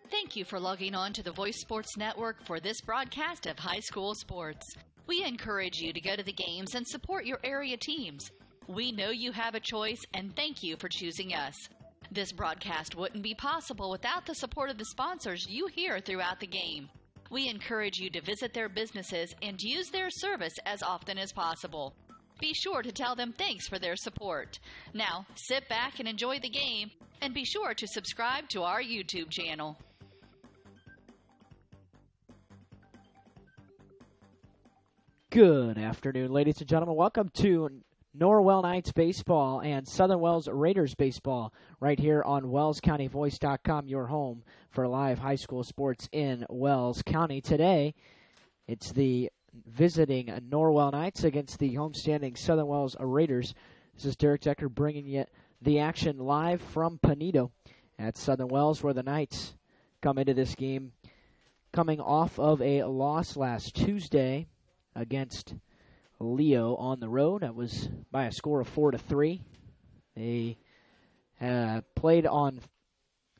Thank you for logging on to the Voice Sports Network for this broadcast of high school sports. We encourage you to go to the games and support your area teams. We know you have a choice, and thank you for choosing us. This broadcast wouldn't be possible without the support of the sponsors you hear throughout the game. We encourage you to visit their businesses and use their service as often as possible. Be sure to tell them thanks for their support. Now, sit back and enjoy the game, and be sure to subscribe to our YouTube channel. Good afternoon, ladies and gentlemen. Welcome to Norwell Knights Baseball and Southern Wells Raiders Baseball right here on WellsCountyVoice.com, your home for live high school sports in Wells County. Today, it's the visiting Norwell Knights against the homestanding Southern Wells Raiders. This is Derek Decker bringing you the action live from Paneto at Southern Wells, where the Knights come into this game coming off of a loss last Tuesday against Leo on the road. That was by a score of 4-3. They played on,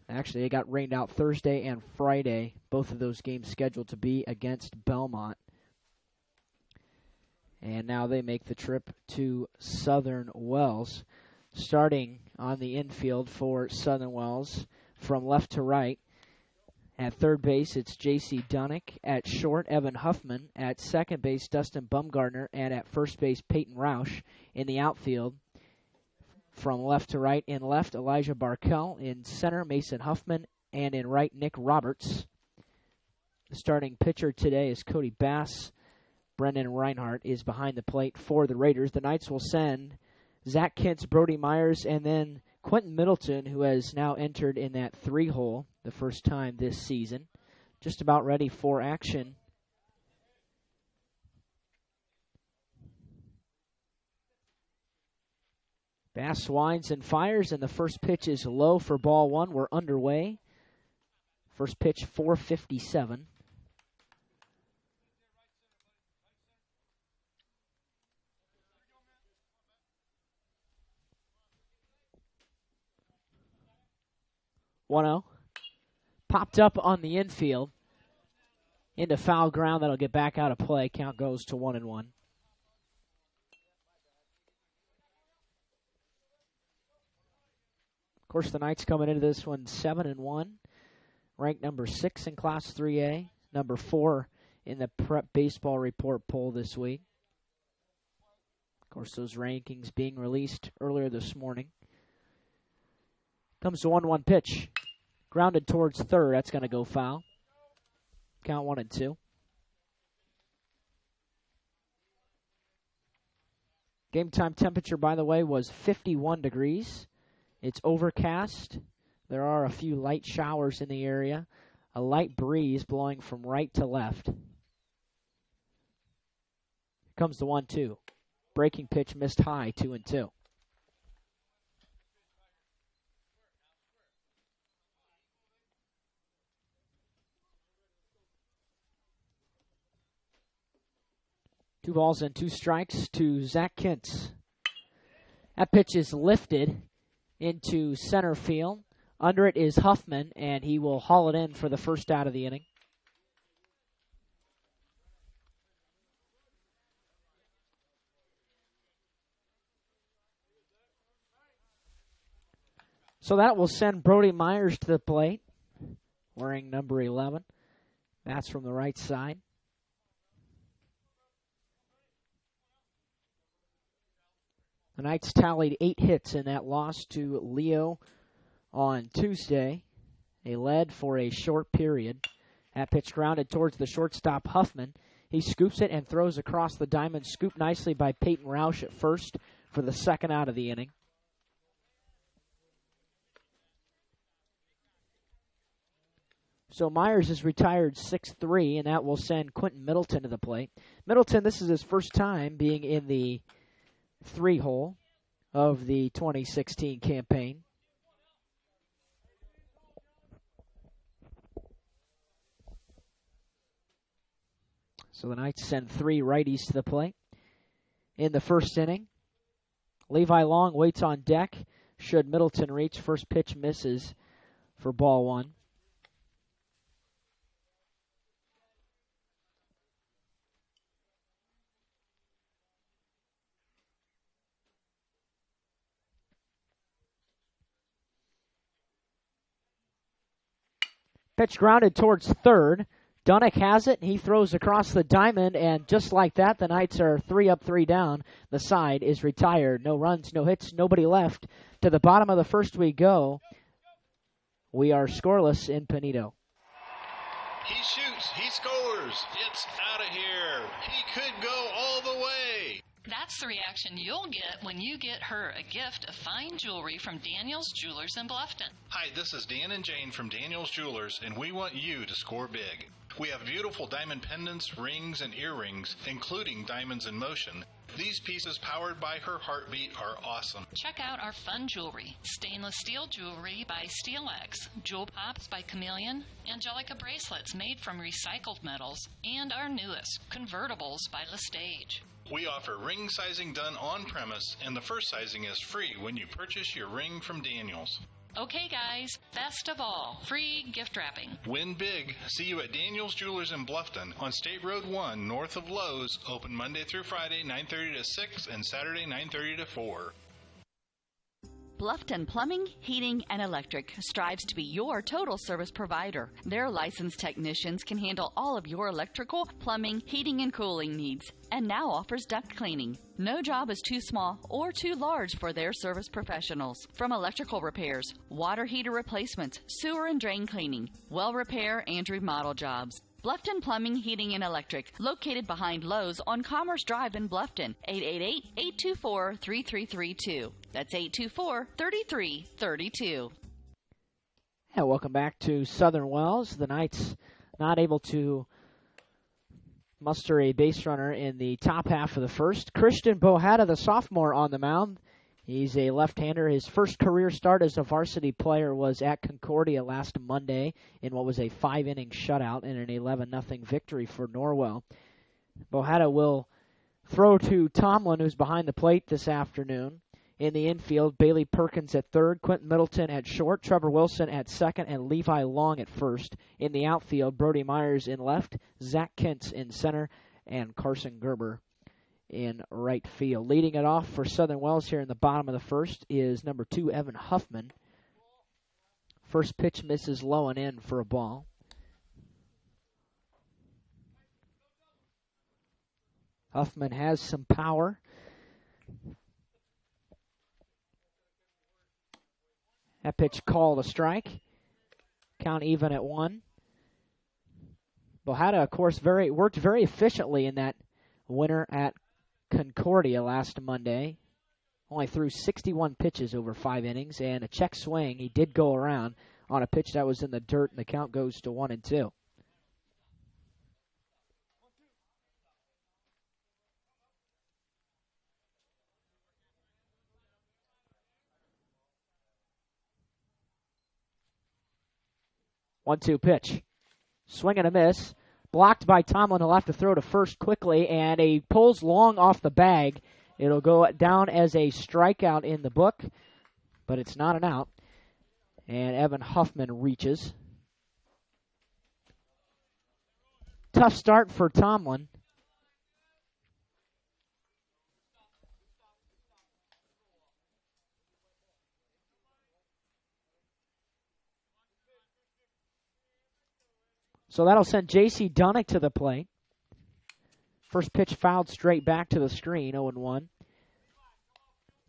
actually they got rained out Thursday and Friday, both of those games scheduled to be against Belmont. And now they make the trip to Southern Wells. Starting on the infield for Southern Wells from left to right. At third base, it's J.C. Dunnick. At short, Evan Huffman. At second base, Dustin Bumgardner. And at first base, Peyton Roush. In the outfield, from left to right, in left, Elijah Barkell. In center, Mason Huffman. And in right, Nick Roberts. The starting pitcher today is Cody Bass. Brendan Reinhardt is behind the plate for the Raiders. The Knights will send Zach Kintz, Brody Myers, and then Quentin Middleton, who has now entered in that 3-hole the first time this season. Just about ready for action. Bass winds and fires, and the first pitch is low for ball one. We're underway. First pitch, 4:57. Popped up on the infield into foul ground. That'll get back out of play. Count goes to 1-1. Of course, the Knights coming into this one 7-1, ranked number 6 in Class 3A, number 4 in the Prep Baseball Report poll this week. Of course, those rankings being released earlier this morning. Comes the 1-1 pitch. Grounded towards third. That's going to go foul. Count 1-2. Game time temperature, by the way, was 51 degrees. It's overcast. There are a few light showers in the area. A light breeze blowing from right to left. Here comes the 1-2. Breaking pitch missed high, 2-2. Two balls and two strikes to Zach Kintz. That pitch is lifted into center field. Under it is Huffman, and he will haul it in for the first out of the inning. So that will send Brody Myers to the plate, wearing number 11. That's from the right side. The Knights tallied 8 hits in that loss to Leo on Tuesday. They led for a short period. That pitch grounded towards the shortstop, Huffman. He scoops it and throws across the diamond, scooped nicely by Peyton Roush at first for the second out of the inning. So Myers is retired 6-3, and that will send Quentin Middleton to the plate. Middleton, this is his first time being in the 3-hole of the 2016 campaign. So the Knights send 3 righties to the plate in the first inning. Levi Long waits on deck. Should Middleton reach, first pitch misses for ball 1. Pitch grounded towards third. Dunnick has it. He throws across the diamond, and just like that, the Knights are 3 up, 3 down. The side is retired. No runs, no hits, nobody left. To the bottom of the first we go. We are scoreless in Peñito. He shoots. He scores. It's out of here. He could go all the way. That's the reaction you'll get when you get her a gift of fine jewelry from Daniel's Jewelers in Bluffton. Hi, this is Dan and Jane from Daniel's Jewelers, and we want you to score big. We have beautiful diamond pendants, rings, and earrings, including diamonds in motion. These pieces, powered by her heartbeat, are awesome. Check out our fun jewelry. Stainless steel jewelry by SteelX, Jewel Pops by Chameleon, Angelica bracelets made from recycled metals, and our newest, convertibles by Lestage. We offer ring sizing done on premise, and the first sizing is free when you purchase your ring from Daniel's. Okay, guys, best of all, free gift wrapping. Win big. See you at Daniel's Jewelers in Bluffton on State Road 1, north of Lowe's. Open Monday through Friday, 9:30 to 6, and Saturday, 9:30 to 4. Bluffton Plumbing, Heating, and Electric strives to be your total service provider. Their licensed technicians can handle all of your electrical, plumbing, heating, and cooling needs, and now offers duct cleaning. No job is too small or too large for their service professionals. From electrical repairs, water heater replacements, sewer and drain cleaning, well repair, and remodel jobs. Bluffton Plumbing, Heating, and Electric, located behind Lowe's on Commerce Drive in Bluffton, 888-824-3332. That's 824-3332. And welcome back to Southern Wells. The Knights not able to muster a base runner in the top half of the first. Christian Bohata, the sophomore, on the mound. He's a left-hander. His first career start as a varsity player was at Concordia last Monday in what was a 5-inning shutout in an 11-0 victory for Norwell. Bohata will throw to Tomlin, who's behind the plate this afternoon. In the infield, Bailey Perkins at third, Quentin Middleton at short, Trevor Wilson at second, and Levi Long at first. In the outfield, Brody Myers in left, Zach Kentz in center, and Carson Gerber in right field. Leading it off for Southern Wells here in the bottom of the first is number 2, Evan Huffman. First pitch misses low and in for a ball. Huffman has some power. That pitch called a strike. Count even at 1. Bohata, of course, worked very efficiently in that winner at Concordia last Monday. Only threw 61 pitches over 5 innings and a check swing. He did go around on a pitch that was in the dirt, and the count goes to 1-2. One-two pitch. Swing and a miss. Blocked by Tomlin. He'll have to throw to first quickly, and he pulls long off the bag. It'll go down as a strikeout in the book, but it's not an out. And Evan Huffman reaches. Tough start for Tomlin. So that'll send J.C. Dunnick to the plate. First pitch fouled straight back to the screen, 0-1.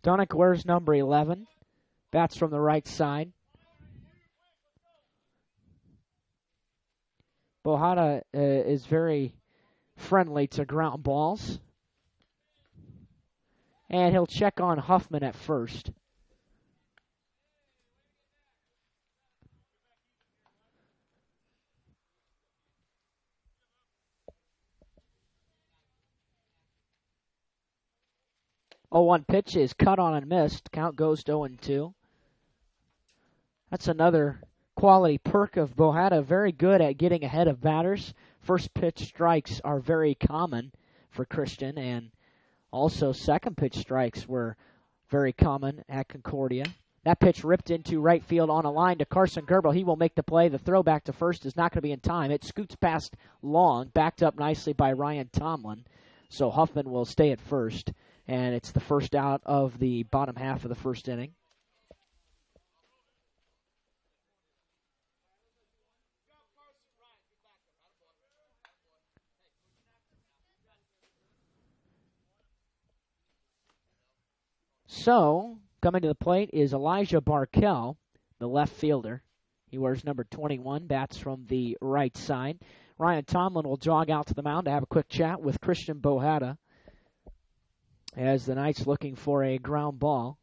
Dunnick wears number 11. Bats from the right side. Bohata is very friendly to ground balls. And he'll check on Huffman at first. Oh, 1 pitch is cut on and missed. Count goes to 0-2. That's another quality perk of Bohata. Very good at getting ahead of batters. First pitch strikes are very common for Christian, and also second pitch strikes were very common at Concordia. That pitch ripped into right field on a line to Carson Gerber. He will make the play. The throw back to first is not going to be in time. It scoots past Long, backed up nicely by Ryan Tomlin. So Huffman will stay at first. And it's the first out of the bottom half of the first inning. So, coming to the plate is Elijah Barkell, the left fielder. He wears number 21, bats from the right side. Ryan Tomlin will jog out to the mound to have a quick chat with Christian Bohata as the Knights looking for a ground ball.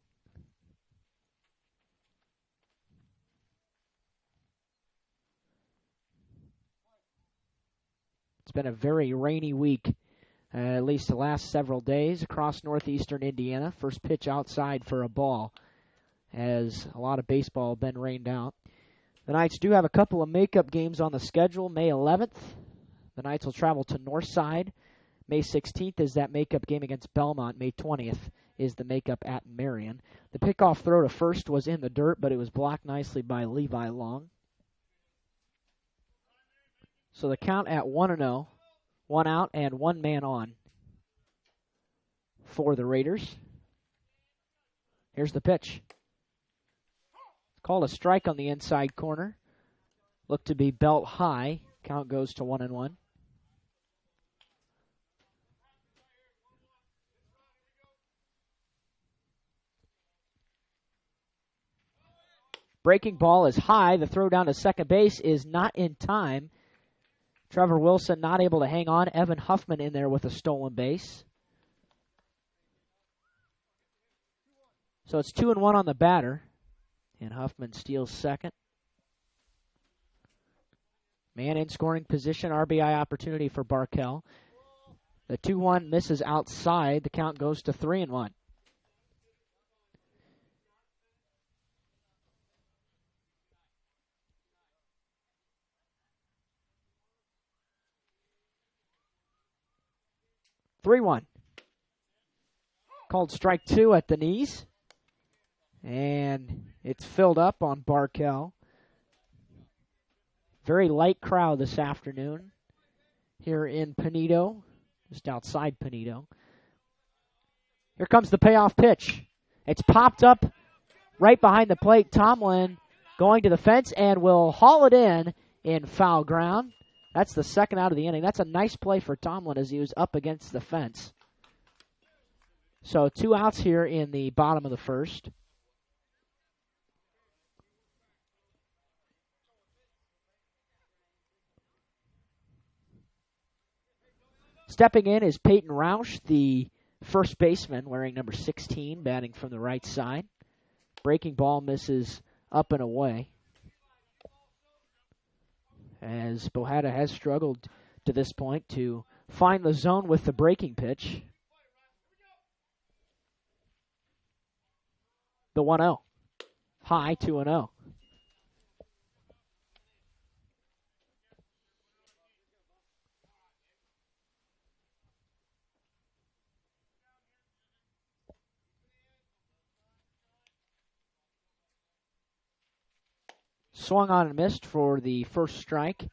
It's been a very rainy week, at least the last several days, across northeastern Indiana. First pitch outside for a ball, as a lot of baseball has been rained out. The Knights do have a couple of makeup games on the schedule. May 11th, the Knights will travel to Northside. May 16th is that makeup game against Belmont. May 20th is the makeup at Marion. The pickoff throw to first was in the dirt, but it was blocked nicely by Levi Long. So the count at 1-0, 1 out and 1 man on for the Raiders. Here's the pitch. Called a strike on the inside corner. Looked to be belt high. Count goes to 1-1. Breaking ball is high. The throw down to second base is not in time. Trevor Wilson not able to hang on. Evan Huffman in there with a stolen base. So it's 2-1 on the batter. And Huffman steals second. Man in scoring position. RBI opportunity for Barkell. The 2-1 misses outside. The count goes to 3-1. Called strike 2 at the knees. And it's filled up on Barkell. Very light crowd this afternoon here in Pinedo, just outside Pinedo. Here comes the payoff pitch. It's popped up right behind the plate. Tomlin going to the fence and will haul it in foul ground. That's the second out of the inning. That's a nice play for Tomlin as he was up against the fence. So 2 outs here in the bottom of the first. Stepping in is Peyton Roush, the first baseman, wearing number 16, batting from the right side. Breaking ball misses up and away, as Bohata has struggled to this point to find the zone with the breaking pitch. The 1-0. High, 2-0. Swung on and missed for the first strike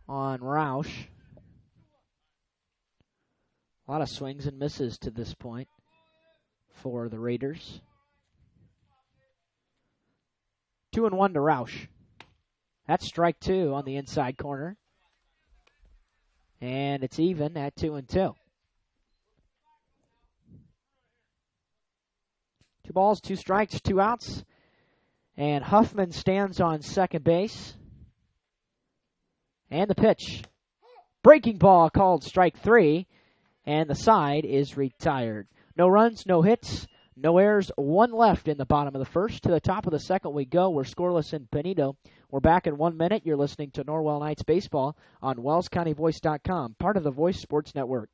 on Roush. A lot of swings and misses to this point for the Raiders. 2-1 to Roush. That's strike 2 on the inside corner. And it's even at 2-2. 2 balls, 2 strikes, 2 outs. And Huffman stands on second base. And the pitch. Breaking ball called strike 3. And the side is retired. No runs, no hits, no errors. 1 left in the bottom of the first. To the top of the second we go. We're scoreless in Pinedo. We're back in 1 minute. You're listening to Norwell Knights Baseball on WellsCountyVoice.com, part of the Voice Sports Network.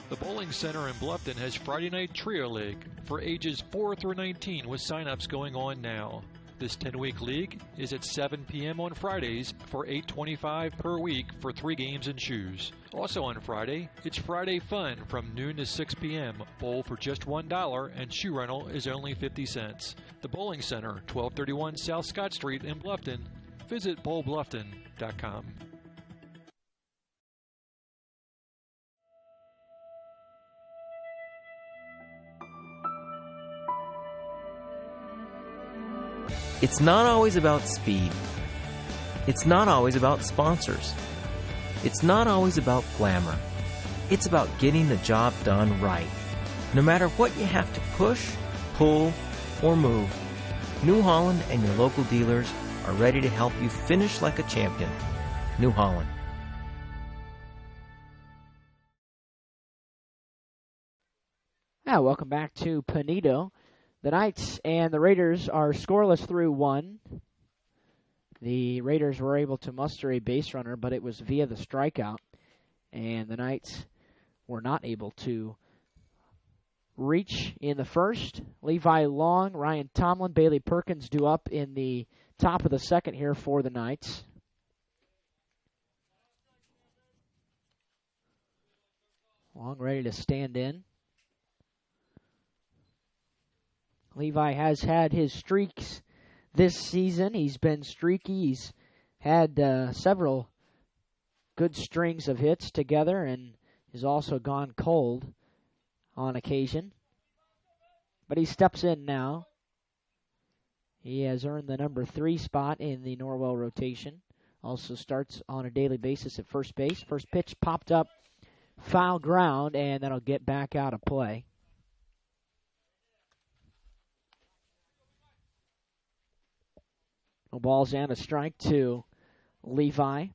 The Bowling Center in Bluffton has Friday Night Trio League for ages 4 through 19 with sign-ups going on now. This 10-week league is at 7 p.m. on Fridays for $8.25 per week for 3 games and shoes. Also on Friday, it's Friday Fun from noon to 6 p.m. Bowl for just $1 and shoe rental is only 50 cents. The Bowling Center, 1231 South Scott Street in Bluffton. Visit bowlbluffton.com. It's not always about speed. It's not always about sponsors. It's not always about glamour. It's about getting the job done right. No matter what you have to push, pull, or move, New Holland and your local dealers are ready to help you finish like a champion. New Holland. Welcome back to Pinedo. The Knights and the Raiders are scoreless through one. The Raiders were able to muster a base runner, but it was via the strikeout. And the Knights were not able to reach in the first. Levi Long, Ryan Tomlin, Bailey Perkins due up in the top of the second here for the Knights. Long ready to stand in. Levi has had his streaks this season. He's been streaky. He's had several good strings of hits together and has also gone cold on occasion. But he steps in now. He has earned the number 3 spot in the Norwell rotation. Also starts on a daily basis at first base. First pitch popped up, foul ground, and that'll get back out of play. No balls and a strike to Levi.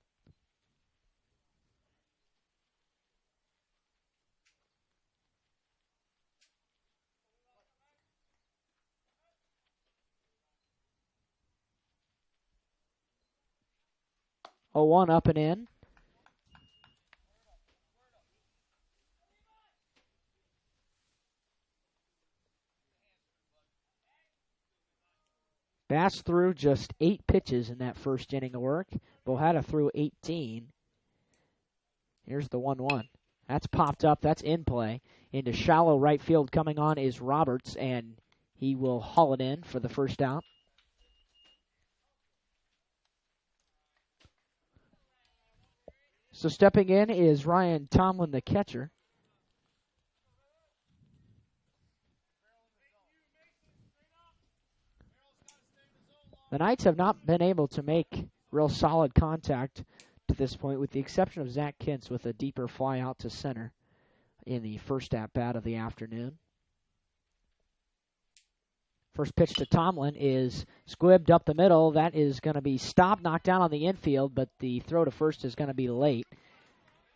Oh, 1 up and in. Bass threw just 8 pitches in that first inning of work. Bohata threw 18. Here's the 1-1. That's popped up. That's in play. Into shallow right field coming on is Roberts, and he will haul it in for the first out. So stepping in is Ryan Tomlin, the catcher. The Knights have not been able to make real solid contact to this point, with the exception of Zach Kintz with a deeper fly out to center in the first at-bat of the afternoon. First pitch to Tomlin is squibbed up the middle. That is going to be stopped, knocked down on the infield, but the throw to first is going to be late.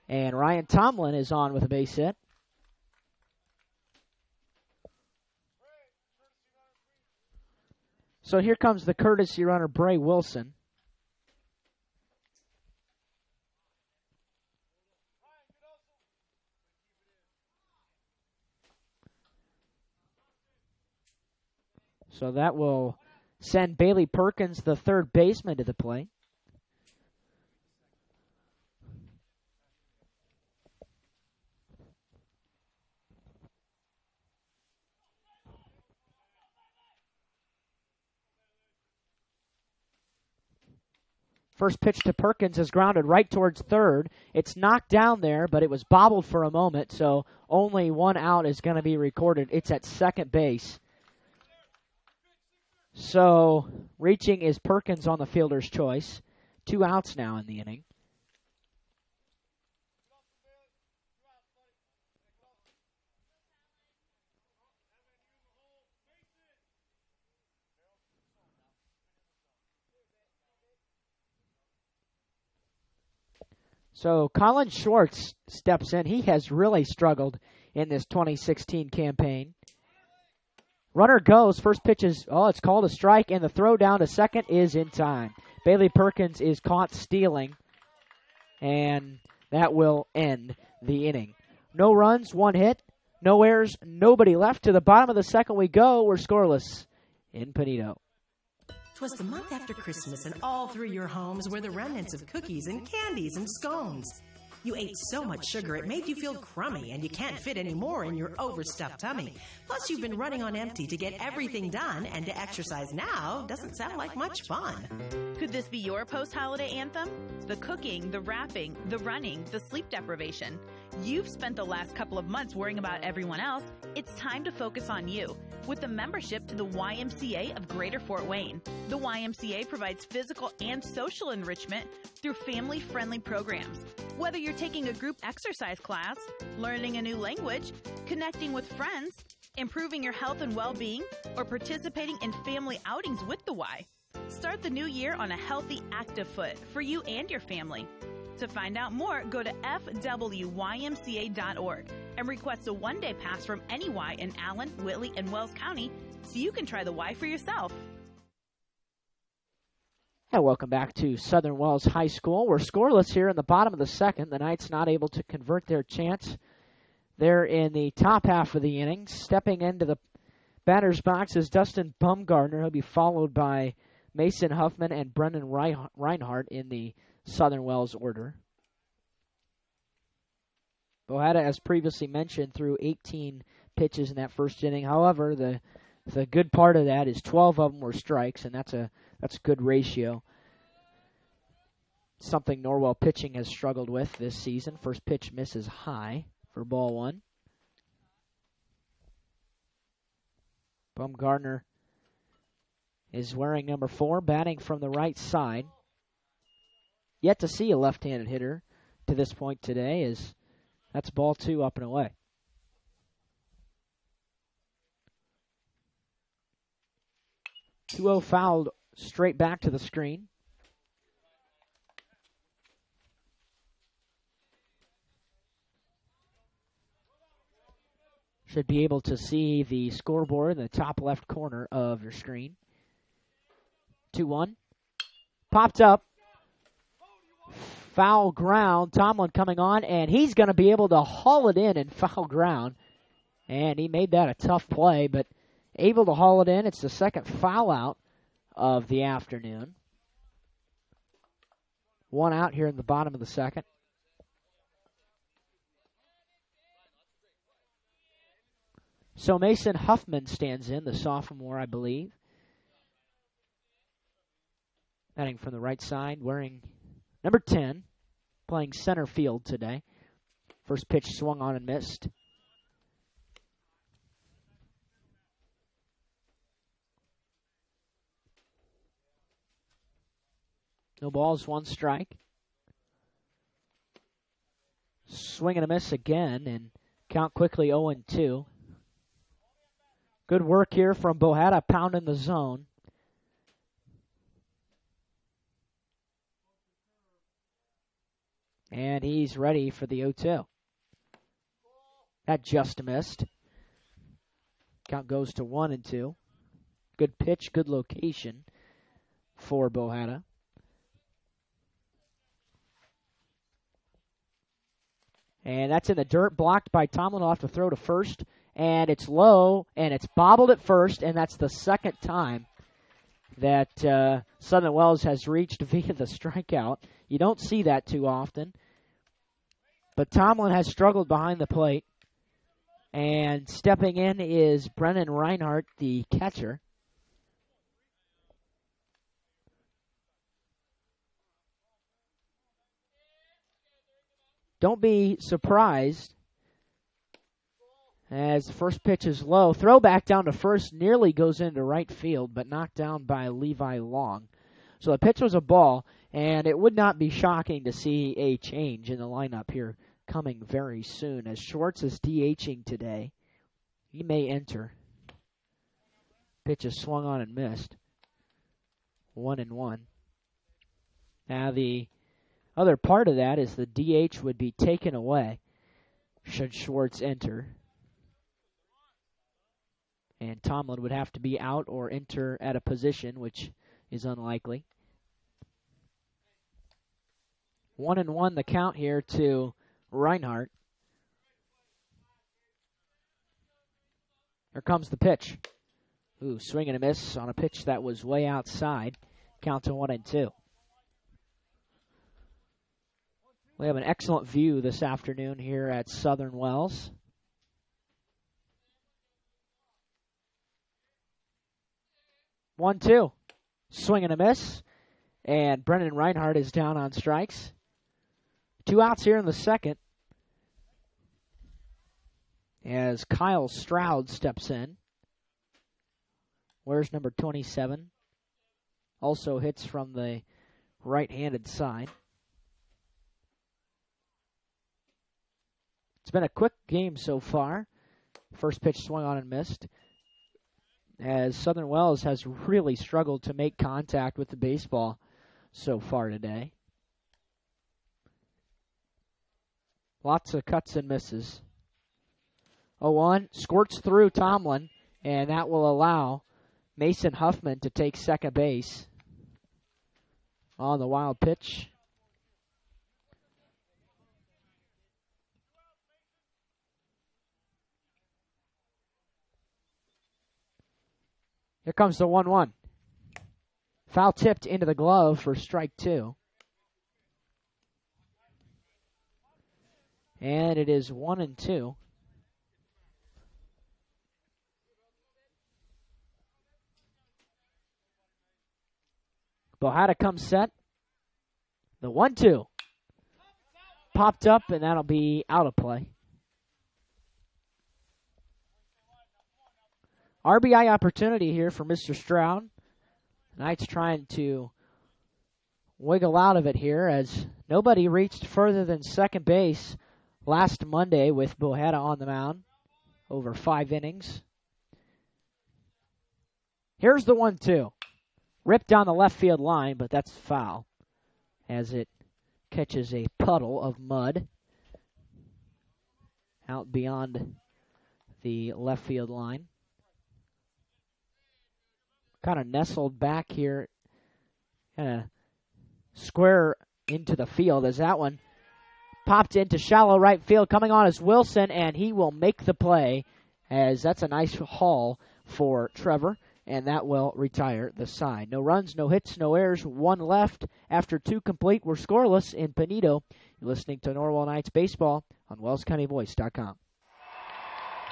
And Ryan Tomlin is on with a base hit. So here comes the courtesy runner, Bray Wilson. So that will send Bailey Perkins, the third baseman, to the plate. First pitch to Perkins is grounded right towards third. It's knocked down there, but it was bobbled for a moment, so only 1 out is going to be recorded. It's at second base. So reaching is Perkins on the fielder's choice. 2 outs now in the inning. So Colin Schwartz steps in. He has really struggled in this 2016 campaign. Runner goes. First pitch is, it's called a strike, and the throw down to second is in time. Bailey Perkins is caught stealing, and that will end the inning. No runs, 1 hit, no errors, nobody left. To the bottom of the second we go. We're scoreless in Pinedo. 'Twas the month after Christmas, and all through your homes were the remnants of cookies and candies and scones. You ate so much sugar it made you feel crummy, and you can't fit any more in your overstuffed tummy. Plus, you've been running on empty to get everything done, and to exercise now doesn't sound like much fun. Could this be your post-holiday anthem? The cooking, the wrapping, the running, the sleep deprivation. You've spent the last couple of months worrying about everyone else. It's time to focus on you with a membership to the YMCA of Greater Fort Wayne. The YMCA provides physical and social enrichment through family-friendly programs. Whether you're taking a group exercise class, learning a new language, connecting with friends, improving your health and well-being, or participating in family outings with the Y. Start the new year on a healthy, active foot for you and your family. To find out more, go to fwymca.org and request a one-day pass from any Y in Allen, Whitley, and Wells County so you can try the Y for yourself. And welcome back to Southern Wells High School. We're scoreless here in the bottom of the second. The Knights not able to convert their chance there in the top half of the inning. Stepping into the batter's box is Dustin Bumgardner. He'll be followed by Mason Huffman and Brendan Reinhardt in the Southern Wells order. Bohada, as previously mentioned, threw 18 pitches in that first inning. However, the good part of that is 12 of them were strikes, and that's a good ratio. Something Norwell pitching has struggled with this season. First pitch misses high for ball one. Bumgardner is wearing number 4, batting from the right side. Yet to see a left-handed hitter to this point today, as that's ball 2 up and away. Two-0 fouled straight back to the screen. Should be able to see the scoreboard in the top left corner of your screen. 2-1. Popped up. Foul ground. Tomlin coming on, and he's going to be able to haul it in and foul ground. And he made that a tough play, but able to haul it in. It's the second foul out of the afternoon. One out here in the bottom of the second. So Mason Huffman stands in, the sophomore, I believe. Batting from the right side, wearing number 10, playing center field today. First pitch swung on and missed. No balls, 1 strike. Swing and a miss again, and count quickly 0-2. Good work here from Bohada, pounding the zone. And he's ready for the 0-2. That just missed. Count goes to 1-2. Good pitch, good location for Bohada. And that's in the dirt, blocked by Tomlin. Off to throw to first. And it's low, and it's bobbled at first, and that's the second time that Southern Wells has reached via the strikeout. You don't see that too often. But Tomlin has struggled behind the plate. And stepping in is Brennan Reinhardt, the catcher. Don't be surprised as the first pitch is low. Throwback down to first, nearly goes into right field, but knocked down by Levi Long. So the pitch was a ball, and it would not be shocking to see a change in the lineup here coming very soon. As Schwartz is DHing today, he may enter. Pitch is swung on and missed. 1-1. Now the other part of that is the DH would be taken away should Schwartz enter. And Tomlin would have to be out or enter at a position, which is unlikely. 1-1 the count here to Reinhardt. Here comes the pitch. Ooh, swing and a miss on a pitch that was way outside. Count to 1-2. We have an excellent view this afternoon here at Southern Wells. One, two. Swing and a miss. And Brendan Reinhardt is down on strikes. 2 outs here in the second. as Kyle Stroud steps in. Where's number 27? Also hits from the right-handed side. It's been a quick game so far. First pitch swung on and missed, as Southern Wells has really struggled to make contact with the baseball so far today. Lots of cuts and misses. 0-1, squirts through Tomlin, and that will allow Mason Huffman to take second base on the wild pitch. Here comes the 1-1. Foul tipped into the glove for strike 2. And it is 1-2. Bohada comes set. The 1-2. Popped up, and that'll be out of play. RBI opportunity here for Mr. Stroud. Knights trying to wiggle out of it here, as nobody reached further than second base last Monday with Bohada on the mound over 5 innings. Here's the 1-2. Ripped down the left field line, but that's foul as it catches a puddle of mud out beyond the left field line. Kind of nestled back here, kind of square into the field as that one popped into shallow right field. Coming on is Wilson, and he will make the play, as that's a nice haul for Trevor, and that will retire the side. No runs, no hits, no errors, 1 left. After 2 complete, we're scoreless in Peñido. You're listening to Norwell Knights Baseball on WellsCountyVoice.com.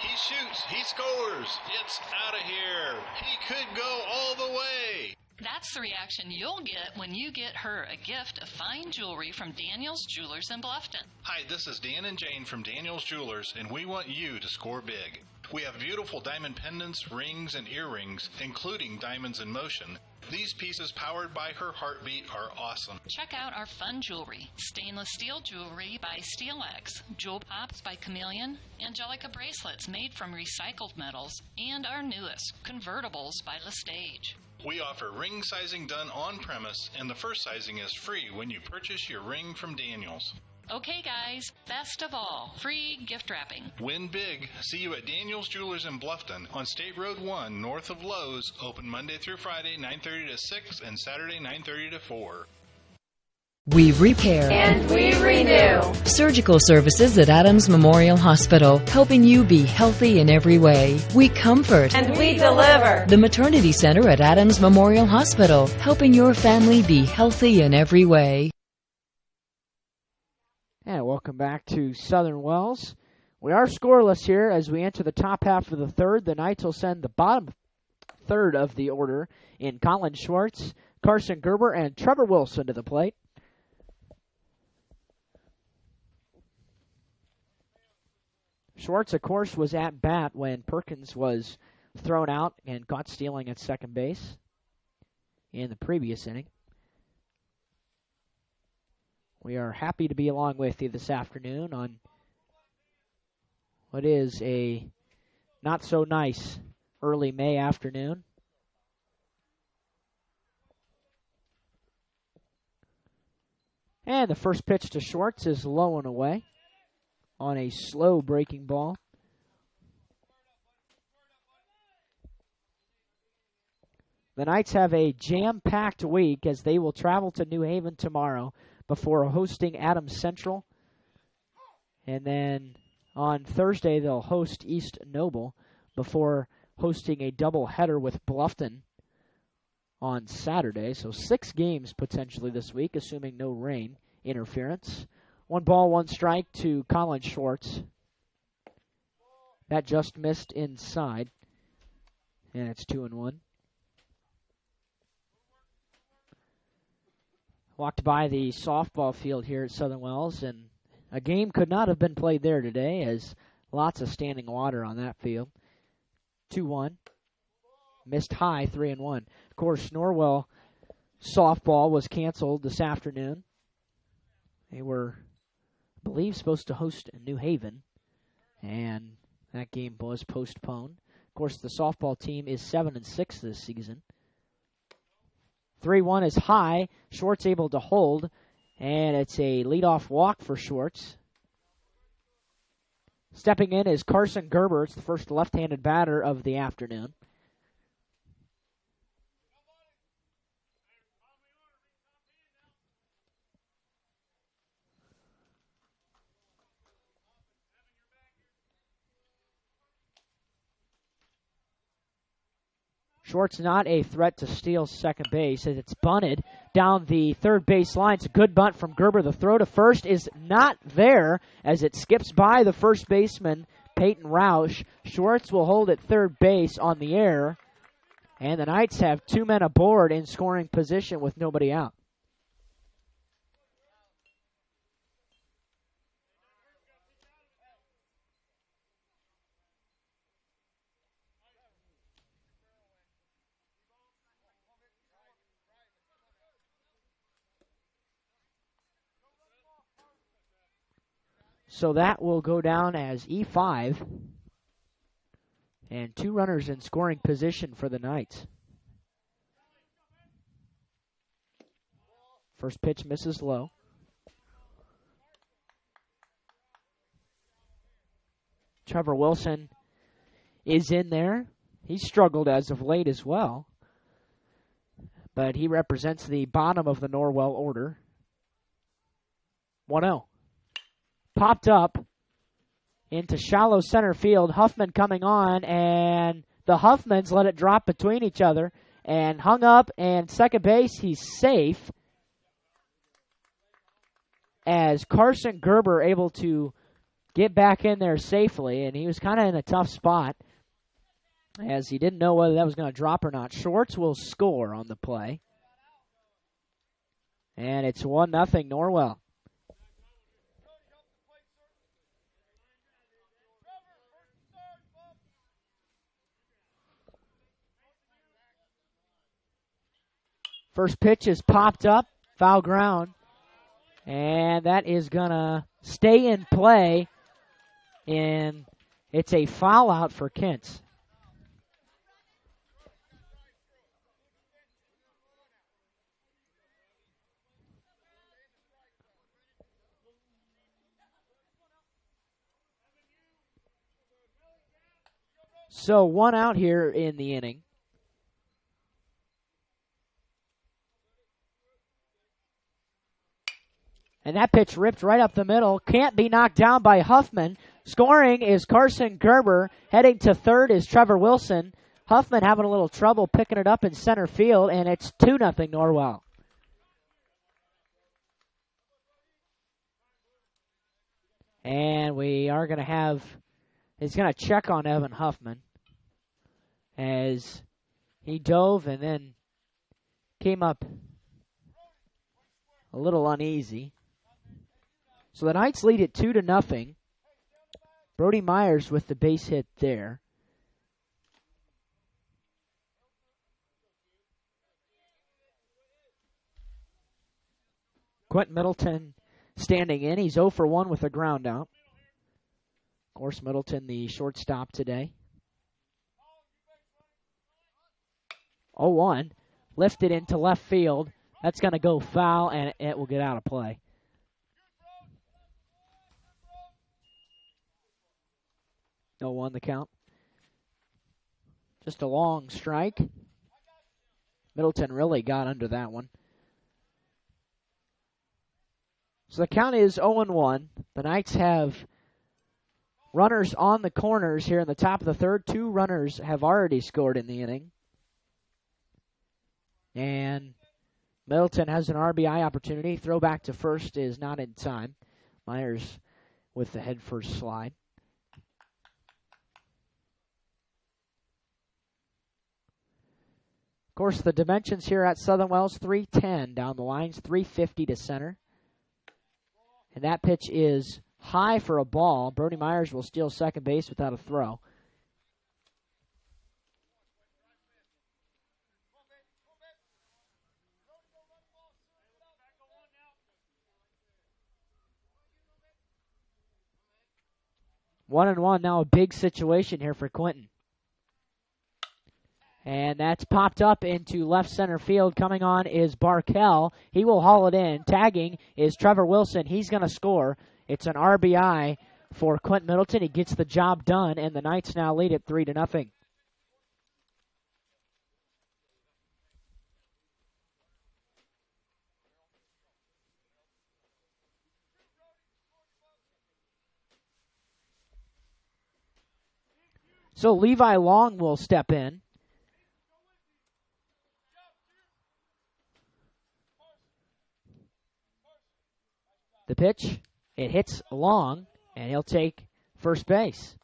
He shoots, he scores, it's out of here. He could go all the way. That's the reaction you'll get when you get her a gift of fine jewelry from Daniel's Jewelers in Bluffton. Hi, this is Dan and Jane from Daniel's Jewelers, and we want you to score big. We have beautiful diamond pendants, rings, and earrings, including diamonds in motion. These pieces, powered by her heartbeat, are awesome. Check out our fun jewelry. Stainless steel jewelry by SteelX, Jewel Pops by Chameleon, Angelica bracelets made from recycled metals, and our newest, convertibles by Lestage. We offer ring sizing done on premise, and the first sizing is free when you purchase your ring from Daniel's. Okay, guys, best of all, free gift wrapping. Win big. See you at Daniel's Jewelers in Bluffton on State Road 1 north of Lowe's. Open Monday through Friday, 9:30 to 6, and Saturday, 9:30 to 4. We repair and we renew. Surgical services at Adams Memorial Hospital, helping you be healthy in every way. We comfort and we deliver. The Maternity Center at Adams Memorial Hospital, helping your family be healthy in every way. And welcome back to Southern Wells. We are scoreless here as we enter the top half of the third. The Knights will send the bottom third of the order in Colin Schwartz, Carson Gerber, and Trevor Wilson to the plate. Schwartz, of course, was at bat when Perkins was thrown out and caught stealing at second base in the previous inning. We are happy to be along with you this afternoon on what is a not so nice early May afternoon. And the first pitch to Schwartz is low and away on a slow breaking ball. The Knights have a jam-packed week as they will travel to New Haven tomorrow before hosting Adams Central. And then on Thursday, they'll host East Noble before hosting a doubleheader with Bluffton on Saturday. So 6 games potentially this week, assuming no rain interference. 1 ball, 1 strike to Colin Schwartz. That just missed inside. And it's 2-1. Walked by the softball field here at Southern Wells, and a game could not have been played there today as Lots of standing water on that field. 2-1. Missed high, 3-1. Of course, Norwell softball was canceled this afternoon. They were, I believe, supposed to host New Haven, and that game was postponed. Of course, the softball team is 7-6 this season. 3-1 is high. Schwartz able to hold, and it's a leadoff walk for Schwartz. Stepping in is Carson Gerber. It's the first left-handed batter of the afternoon. Schwartz not a threat to steal second base as it's bunted down the third base line. It's a good bunt from Gerber. The throw to first is not there as it skips by the first baseman, Peyton Roush. Schwartz will hold at third base on the air, and the Knights have 2 men aboard in scoring position with nobody out. So that will go down as E5. And 2 runners in scoring position for the Knights. First pitch misses low. Trevor Wilson is in there. He's struggled as of late as well. But he represents the bottom of the Norwell order. 1-0. Popped up into shallow center field. Huffman coming on, and the Huffmans let it drop between each other and hung up, and second base, he's safe as Carson Gerber able to get back in there safely, and he was kind of in a tough spot as he didn't know whether that was going to drop or not. Schwartz will score on the play, and it's 1-0 Norwell. First pitch is popped up, foul ground, and that is going to stay in play, and it's a foul out for Kentz. So 1 out here in the inning. And that pitch ripped right up the middle. Can't be knocked down by Huffman. Scoring is Carson Gerber. Heading to third is Trevor Wilson. Huffman having a little trouble picking it up in center field, and it's 2-0 Norwell. And we are going to have, he's going to check on Evan Huffman as he dove and then came up a little uneasy. So the Knights lead it 2-0. Brody Myers with the base hit there. Quentin Middleton standing in. He's 0 for 1 with a ground out. Of course, Middleton the shortstop today. 0-1. Lifted into left field. That's going to go foul, and it will get out of play. No 1 the count. Just a long strike. Middleton really got under that one. So the count is 0-1. The Knights have runners on the corners here in the top of the third. 2 runners have already scored in the inning. And Middleton has an RBI opportunity. Throw back to first is not in time. Myers with the head first slide. Of course, the dimensions here at Southern Wells, 310 down the lines, 350 to center. And that pitch is high for a ball. Brody Myers will steal second base without a throw. One and one, now a big situation here for Quinton. And that's popped up into left center field. Coming on is Barkel. He will haul it in. Tagging is Trevor Wilson. He's going to score. It's an RBI for Quinton Middleton. He gets the job done, and the Knights now lead it 3-0. So Levi Long will step in. The pitch, it hits Long, and he'll take first base.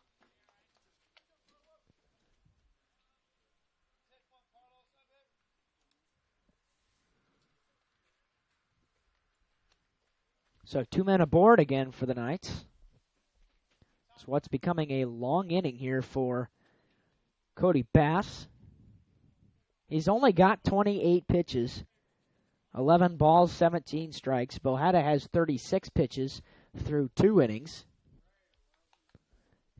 So 2 men aboard again for the Knights. It's what's becoming a long inning here for Cody Bass. He's only got 28 pitches. 11 balls, 17 strikes. Bohata has 36 pitches through 2 innings.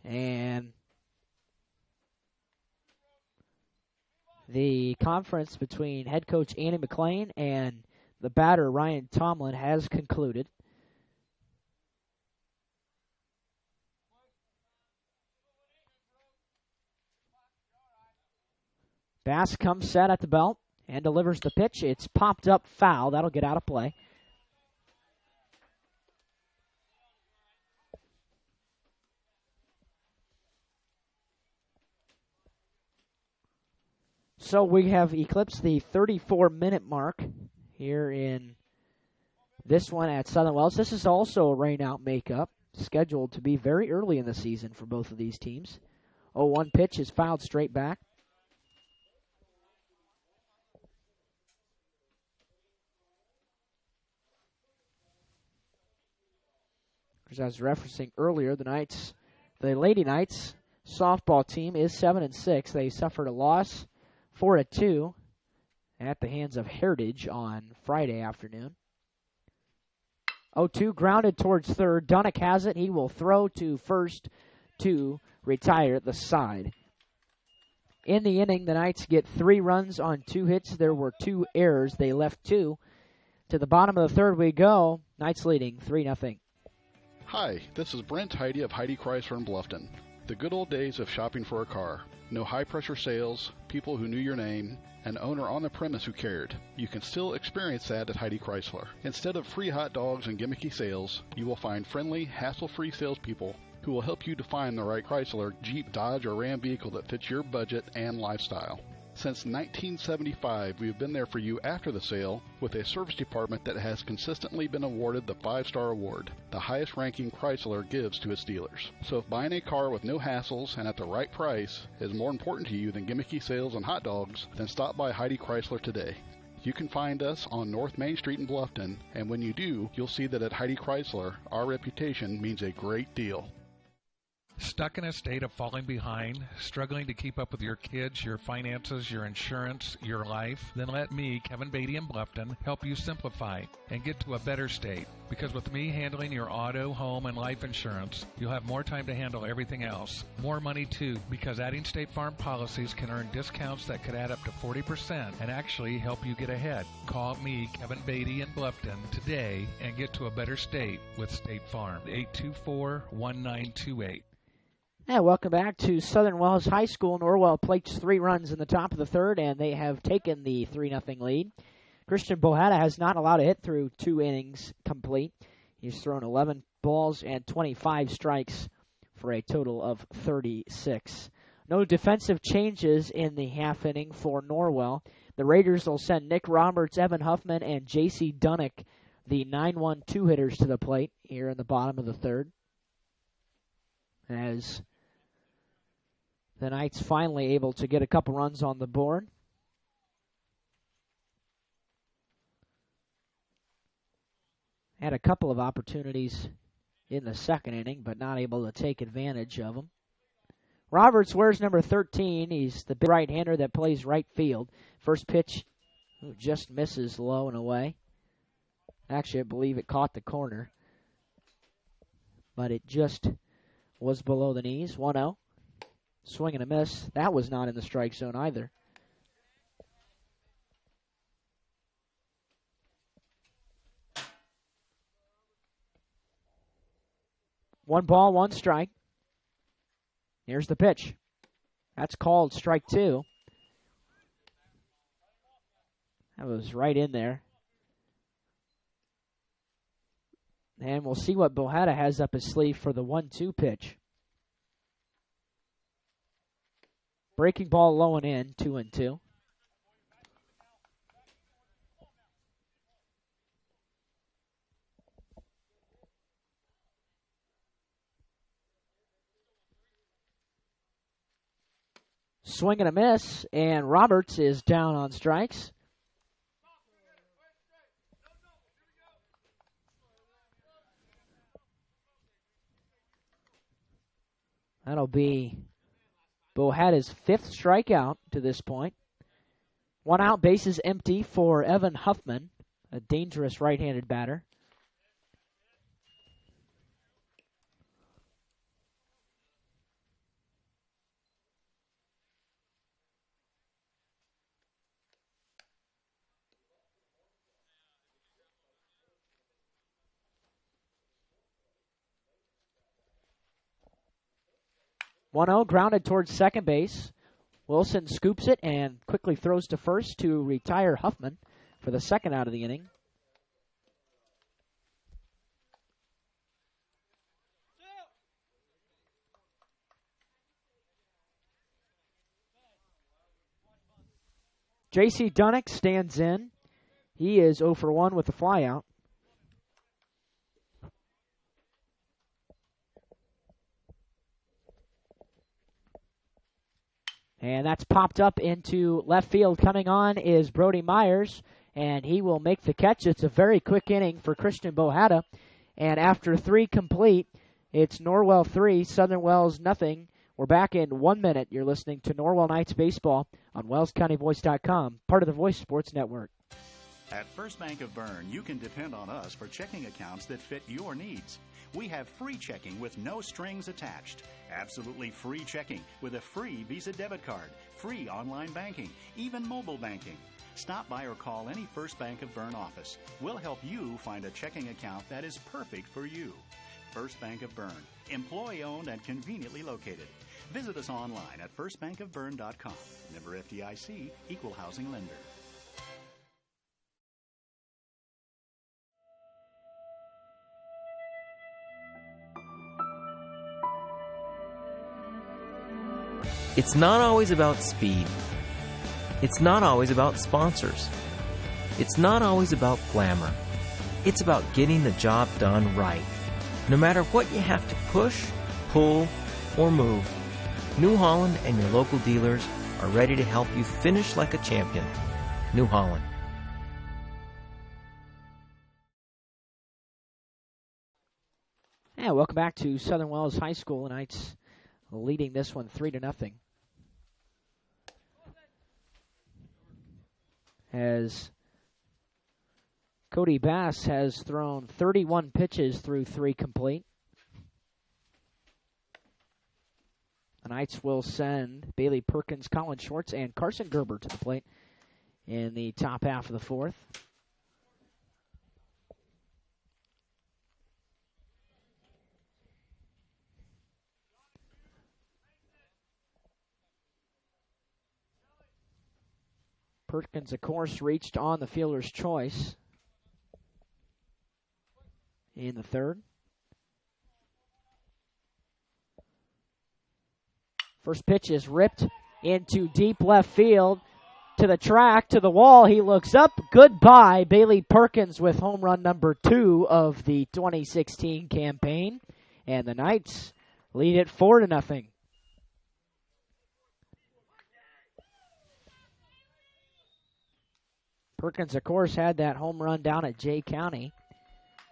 And the conference between head coach Andy McLean and the batter Ryan Tomlin has concluded. Bass comes set at the belt and delivers the pitch. It's popped up foul. That'll get out of play. So we have eclipsed the 34-minute mark here in this one at Southern Wells. This is also a rainout makeup, scheduled to be very early in the season for both of these teams. 0-1 pitch is fouled straight back. As I was referencing earlier, the Lady Knights softball team is 7-6. They suffered a loss 4-2 at the hands of Heritage on Friday afternoon. 0-2 grounded towards third. Dunnick has it. He will throw to first to retire the side. In the inning, the Knights get 3 runs on 2 hits. There were 2 errors. They left 2. To the bottom of the third we go. Knights leading 3-0. Hi, this is Brent Heidi of Heidi Chrysler in Bluffton. The good old days of shopping for a car. No high-pressure sales, people who knew your name, an owner on the premise who cared. You can still experience that at Heidi Chrysler. Instead of free hot dogs and gimmicky sales, you will find friendly, hassle-free salespeople who will help you define the right Chrysler, Jeep, Dodge, or Ram vehicle that fits your budget and lifestyle. Since 1975, we have been there for you after the sale with a service department that has consistently been awarded the 5-star award, the highest ranking Chrysler gives to its dealers. So if buying a car with no hassles and at the right price is more important to you than gimmicky sales and hot dogs, then stop by Heidi Chrysler today. You can find us on North Main Street in Bluffton, and when you do, you'll see that at Heidi Chrysler, our reputation means a great deal. Stuck in a state of falling behind, struggling to keep up with your kids, your finances, your insurance, your life? Then let me, Kevin Beatty in Bluffton, help you simplify and get to a better state. Because with me handling your auto, home, and life insurance, you'll have more time to handle everything else. More money too, because adding State Farm policies can earn discounts that could add up to 40% and actually help you get ahead. Call me, Kevin Beatty in Bluffton, today and get to a better state with State Farm. 824-1928. And welcome back to Southern Wells High School. Norwell plates 3 runs in the top of the third, and they have taken the 3-0 lead. Christian Bohata has not allowed a hit through 2 innings complete. He's thrown 11 balls and 25 strikes for a total of 36. No defensive changes in the half inning for Norwell. The Raiders will send Nick Roberts, Evan Huffman, and J.C. Dunnick, the 9-1 2-hitters, to the plate here in the bottom of the third. As the Knights finally able to get a couple runs on the board. Had a couple of opportunities in the second inning, but not able to take advantage of them. Roberts wears number 13. He's the big right-hander that plays right field. First pitch just misses low and away. Actually, I believe it caught the corner, but it just was below the knees. 1-0. Swing and a miss. That was not in the strike zone either. One ball, one strike. Here's the pitch. That's called strike two. That was right in there. And we'll see what Bohetta has up his sleeve for the 1-2 pitch. Breaking ball low and in, 2-2. Swing and a miss, and Roberts is down on strikes. That'll be Bohada's fifth strikeout to this point. One out, bases empty for Evan Huffman, a dangerous right-handed batter. One-0, grounded towards second base. Wilson scoops it and quickly throws to first to retire Huffman for the second out of the inning. J.C. Dunnick stands in. He is 0 for 1 with a flyout. And that's popped up into left field. Coming on is Brody Myers, and he will make the catch. It's a very quick inning for Christian Bohada. And after 3 complete, it's Norwell 3, Southern Wells nothing. We're back in 1 minute. You're listening to Norwell Knights Baseball on WellsCountyVoice.com, part of the Voice Sports Network. At First Bank of Bern, you can depend on us for checking accounts that fit your needs. We have free checking with no strings attached. Absolutely free checking with a free Visa debit card, free online banking, even mobile banking. Stop by or call any First Bank of Bern office. We'll help you find a checking account that is perfect for you. First Bank of Bern, employee-owned and conveniently located. Visit us online at firstbankofbern.com. Member FDIC, Equal Housing Lender. It's not always about speed. It's not always about sponsors. It's not always about glamour. It's about getting the job done right. No matter what you have to push, pull, or move, New Holland and your local dealers are ready to help you finish like a champion. New Holland. Yeah, welcome back to Southern Wells High School. Knights leading this one 3-0. As Cody Bass has thrown 31 pitches through 3 complete. The Knights will send Bailey Perkins, Colin Schwartz, and Carson Gerber to the plate in the top half of the fourth. Perkins, of course, reached on the fielder's choice in the third. First pitch is ripped into deep left field to the track, to the wall. He looks up. Goodbye, Bailey Perkins with home run number 2 of the 2016 campaign. And the Knights lead it 4-0. Perkins, of course, had that home run down at Jay County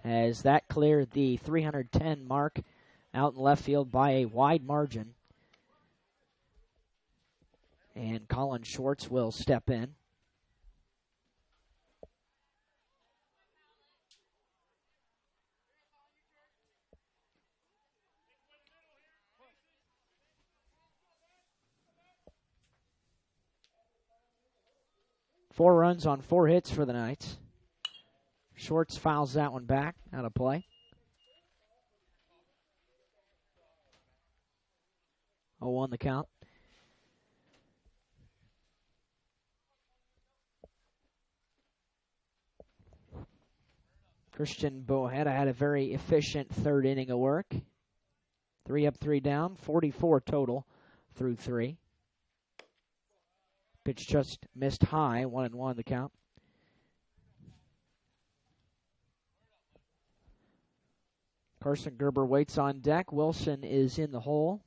as that cleared the 310 mark out in left field by a wide margin. And Colin Schwartz will step in. Four runs on 4 hits for the Knights. Schwartz fouls that one back, out of play. 0-1 the count. Christian Bohetta had a very efficient third inning of work. 3 up, 3 down, 44 total through 3. Pitch just missed high, 1-1 the count. Carson Gerber waits on deck. Wilson is in the hole.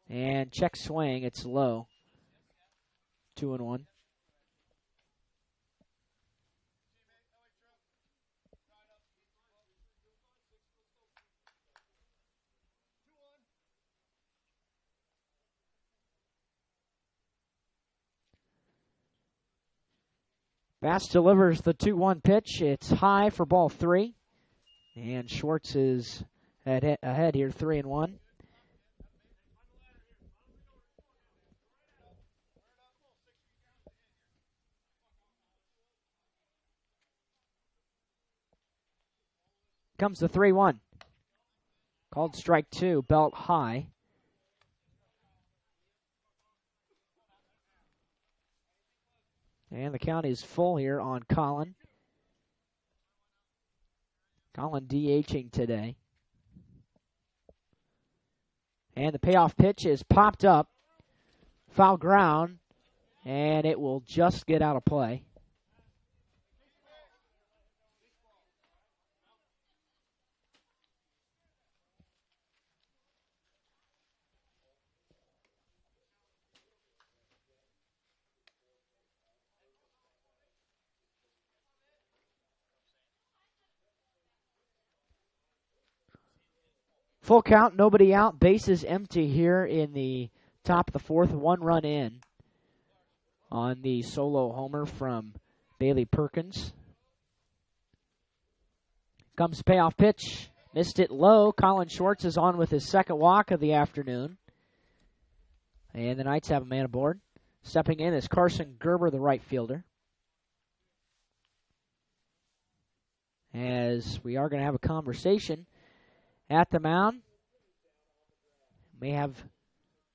And check swing, it's low. 2-1. Bass delivers the 2-1 pitch. It's high for ball 3. And Schwartz is ahead here, 3-1. Comes the 3-1. Called strike 2, belt high. And the count is full here on Colin. Colin DHing today. And the payoff pitch is popped up. Foul ground. And it will just get out of play. Full count, nobody out. Bases empty here in the top of the 4th. 1 run in on the solo homer from Bailey Perkins. Comes the payoff pitch. Missed it low. Colin Schwartz is on with his second walk of the afternoon. And the Knights have a man aboard. Stepping in is Carson Gerber, the right fielder. As we are going to have a conversation at the mound. May have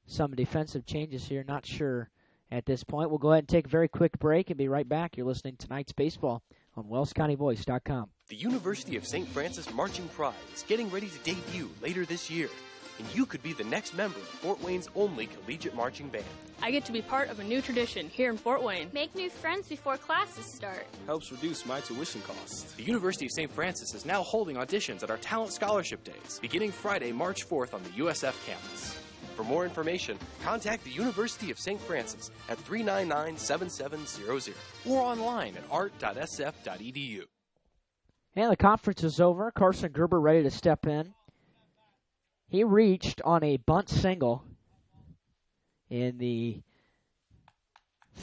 some defensive changes here. Not sure at this point. We'll go ahead and take a very quick break and be right back. You're listening to tonight's baseball on WellsCountyVoice.com. The University of St. Francis Marching Pride is getting ready to debut later this year, and you could be the next member of Fort Wayne's only collegiate marching band. I get to be part of a new tradition here in Fort Wayne. Make new friends before classes start. Helps reduce my tuition costs. The University of St. Francis is now holding auditions at our Talent Scholarship Days, beginning Friday, March 4th on the USF campus. For more information, contact the University of St. Francis at 399-7700 or online at art.sf.edu. And the conference is over. Carson Gerber ready to step in. He reached on a bunt single in the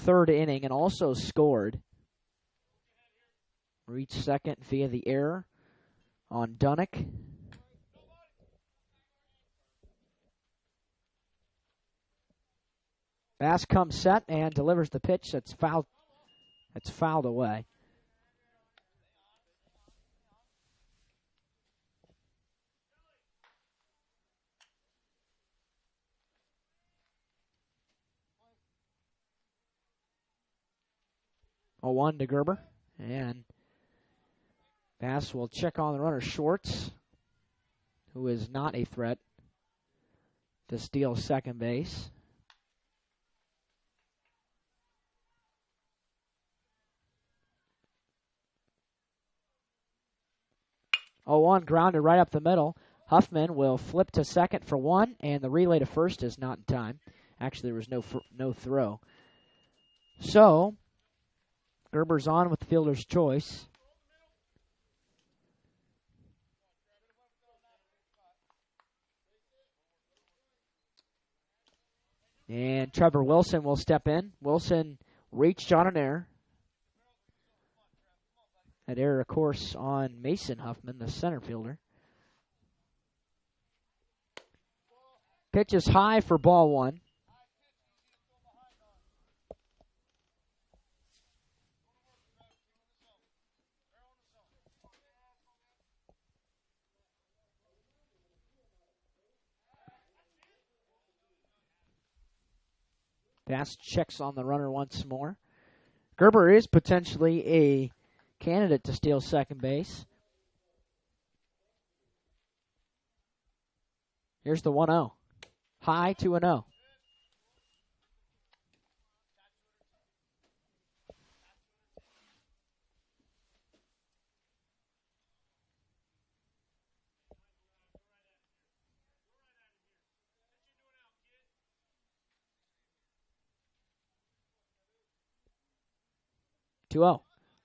3rd inning and also scored. Reached second via the error on Dunnick. Bass comes set and delivers the pitch that's fouled away. A 1 to Gerber, and Bass will check on the runner Schwartz, who is not a threat to steal second base. 0-1 grounded right up the middle. Huffman will flip to second for 1, and the relay to first is not in time. Actually, there was no throw. So, Gerber's on with the fielder's choice. And Trevor Wilson will step in. Wilson reached on an error. That error, of course, on Mason Huffman, the center fielder. Pitch is high for ball one. Bass checks on the runner once more. Gerber is potentially a candidate to steal second base. Here's the 1-0. High 2-0.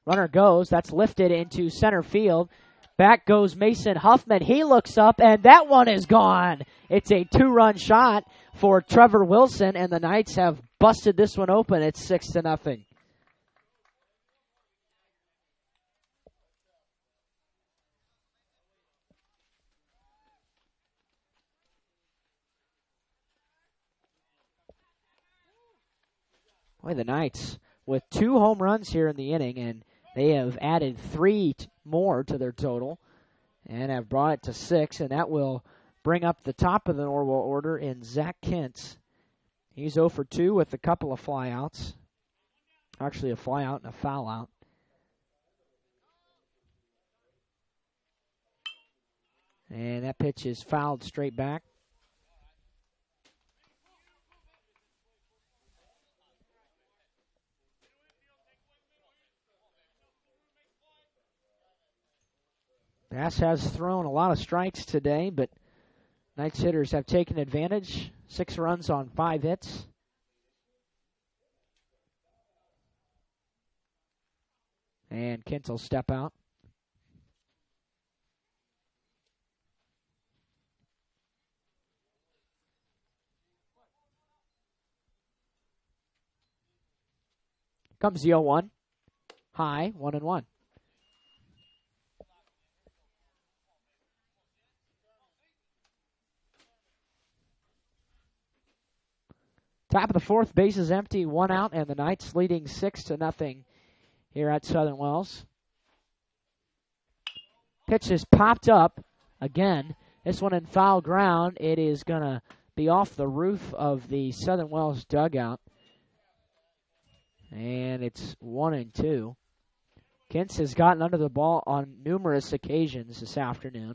Runner goes. That's lifted into center field. Back goes Mason Huffman. He looks up, and that one is gone. It's a 2-run shot for Trevor Wilson, and the Knights have busted this one open. It's 6-0. Boy, the Knights with 2 home runs here in the inning, and they have added 3 more to their total and have brought it to 6, and that will bring up the top of the Norwell order in Zach Kintz. He's 0 for 2 with a couple of flyouts. Actually, a flyout and a foul out. And that pitch is fouled straight back. Bass has thrown a lot of strikes today, but Knights hitters have taken advantage. 6 runs on 5 hits. And Kintz will step out. Comes the 0-1. High, 1-1. Top of the 4th, base is empty, 1 out, and the Knights leading 6-0 here at Southern Wells. Pitch is popped up again. This one in foul ground. It is going to be off the roof of the Southern Wells dugout. And it's 1-2. Kintz has gotten under the ball on numerous occasions this afternoon.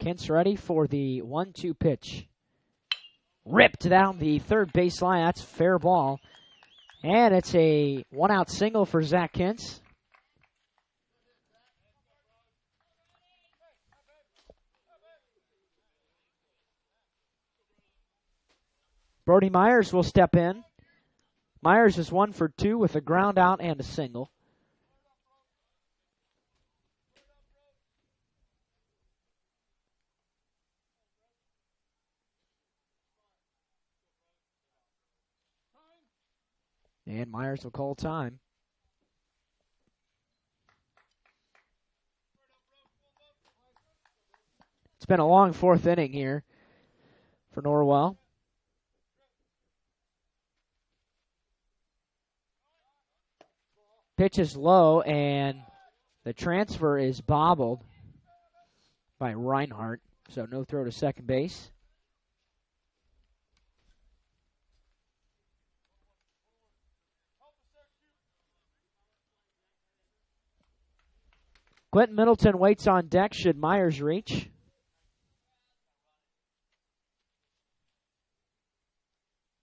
Kintz ready for the 1-2 pitch. Ripped down the third baseline. That's fair ball. And it's a 1-out single for Zach Kintz. Brody Myers will step in. Myers is 1 for 2 with a ground out and a single. And Myers will call time. It's been a long 4th inning here for Norwell. Pitch is low, and the transfer is bobbled by Reinhardt, so no throw to second base. Quentin Middleton waits on deck should Myers reach.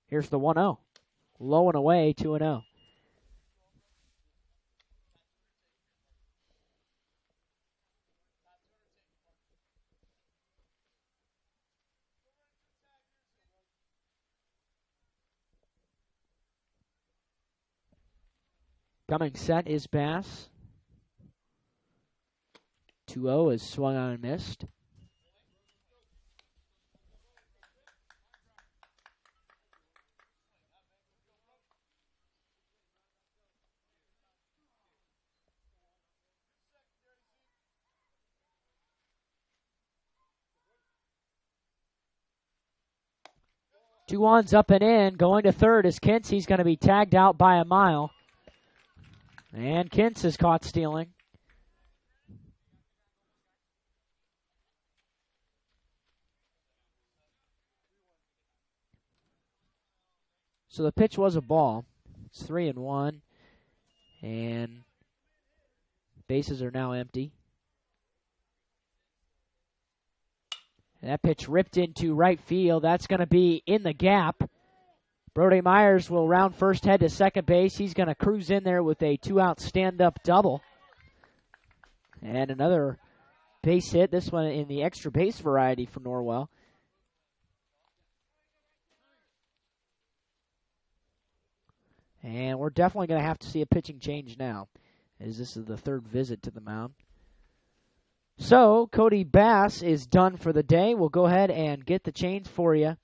Here's the 1-0. Low and away, 2-0. Coming set is Bass. 2-0 is swung on and missed. Two ones up and in. Going to third is Kintz. He's going to be tagged out by a mile. And Kintz is caught stealing. So the pitch was a ball. It's 3-1. And bases are now empty. And that pitch ripped into right field. That's going to be in the gap. Brody Myers will round first, head to second base. He's going to cruise in there with a 2-out stand-up double. And another base hit, this one in the extra base variety for Norwell. And we're definitely going to have to see a pitching change now, as this is the third visit to the mound. So, Cody Bass is done for the day. We'll go ahead and get the change for you.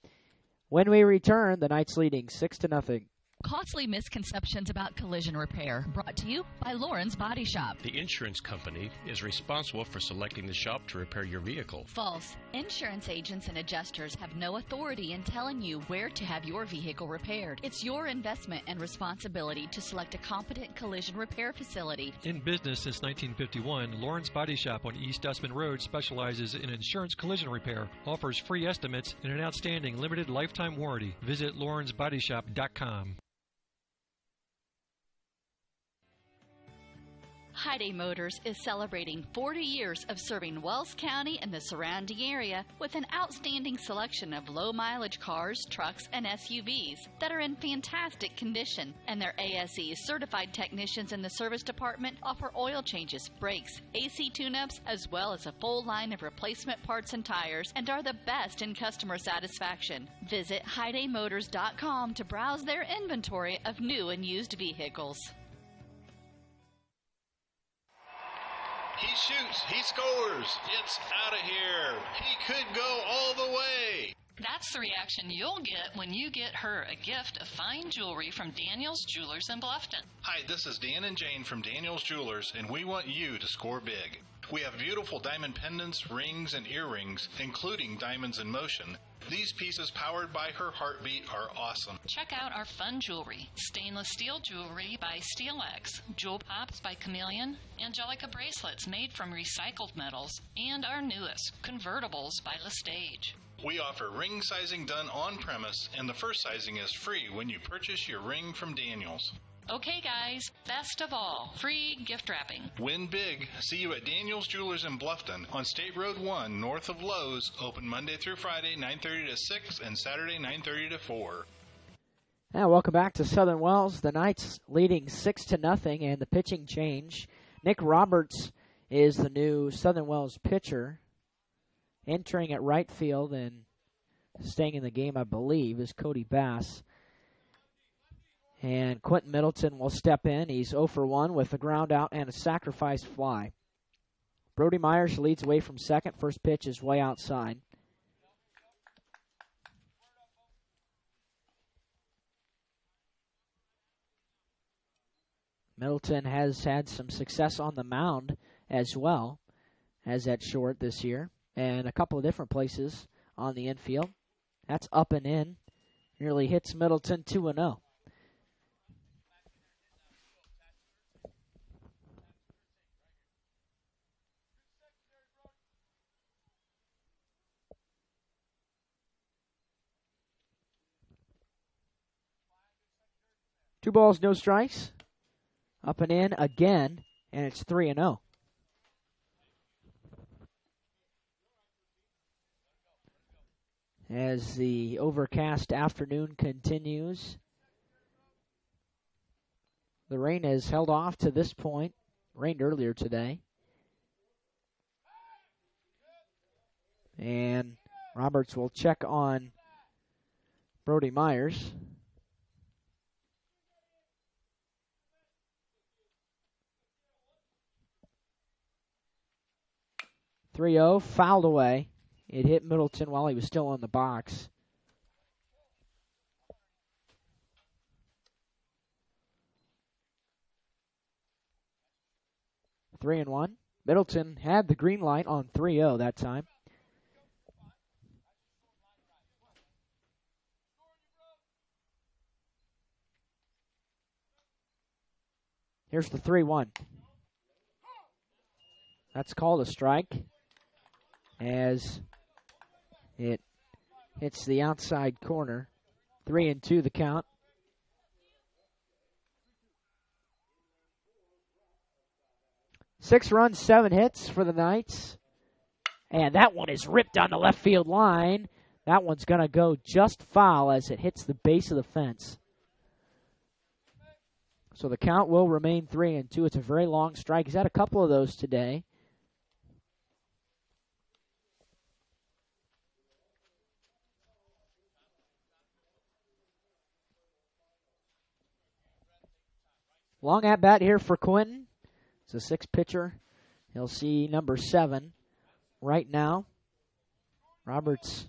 When we return, the Knights leading 6-0. Costly misconceptions about collision repair, brought to you by Lauren's Body Shop. The insurance company is responsible for selecting the shop to repair your vehicle. False. Insurance agents and adjusters have no authority in telling you where to have your vehicle repaired. It's your investment and responsibility to select a competent collision repair facility. In business since 1951, Lauren's Body Shop on East Dustman Road specializes in insurance collision repair, offers free estimates, and an outstanding limited lifetime warranty. Visit laurensbodyshop.com. Hyundai Motors is celebrating 40 years of serving Wells County and the surrounding area with an outstanding selection of low-mileage cars, trucks, and SUVs that are in fantastic condition. And their ASE certified technicians in the service department offer oil changes, brakes, AC tune-ups, as well as a full line of replacement parts and tires, and are the best in customer satisfaction. Visit HyundaiMotors.com to browse their inventory of new and used vehicles. He shoots, he scores, it's out of here. He could go all the way. That's the reaction you'll get when you get her a gift of fine jewelry from Daniel's Jewelers in Bluffton. Hi, this is Dan and Jane from Daniel's Jewelers, and we want you to score big. We have beautiful diamond pendants, rings, and earrings, including diamonds in motion. These pieces, powered by her heartbeat, are awesome. Check out our fun jewelry. Stainless steel jewelry by SteelX, Jewel Pops by Chameleon, Angelica bracelets made from recycled metals, and our newest, convertibles by Lestage. We offer ring sizing done on premise, and the first sizing is free when you purchase your ring from Daniel's. Okay, guys, best of all, free gift wrapping. Win big. See you at Daniel's Jewelers in Bluffton on State Road 1, north of Lowe's. Open Monday through Friday, 9:30 to 6, and Saturday, 9:30 to 4. And welcome back to Southern Wells. The Knights leading 6-0, and the pitching change. Nick Roberts is the new Southern Wells pitcher. Entering at right field and staying in the game, I believe, is Cody Bass. And Quentin Middleton will step in. He's 0 for 1 with a ground out and a sacrifice fly. Brody Myers leads away from second. First pitch is way outside. Middleton has had some success on the mound as well as at short this year, and a couple of different places on the infield. That's up and in. Nearly hits Middleton 2-0. Two balls, no strikes. Up and in again, and it's 3-0. As the overcast afternoon continues, the rain has held off to this point. Rained earlier today. And Roberts will check on Brody Myers. 3-0, fouled away. It hit Middleton while he was still on the box. Three and one. Middleton had the green light on 3-0 that time. Here's the 3-1. That's called a strike as it hits the outside corner. 3-2 the count. Six runs, 7 hits for the Knights. And that one is ripped down the left field line. That one's going to go just foul as it hits the base of the fence. So the count will remain 3-2. It's a very long strike. He's had a couple of those today. Long at bat here for Quinton. It's a 6 pitcher. He'll see number 7 right now. Roberts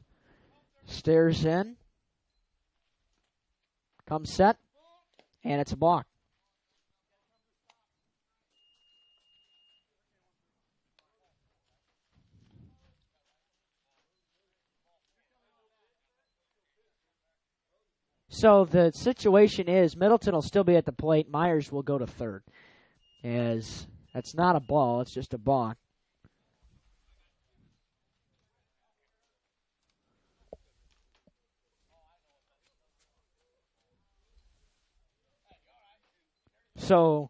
stares in. Comes set. And it's a balk. So the situation is Middleton will still be at the plate. Myers will go to third. As that's not a ball, it's just a balk. So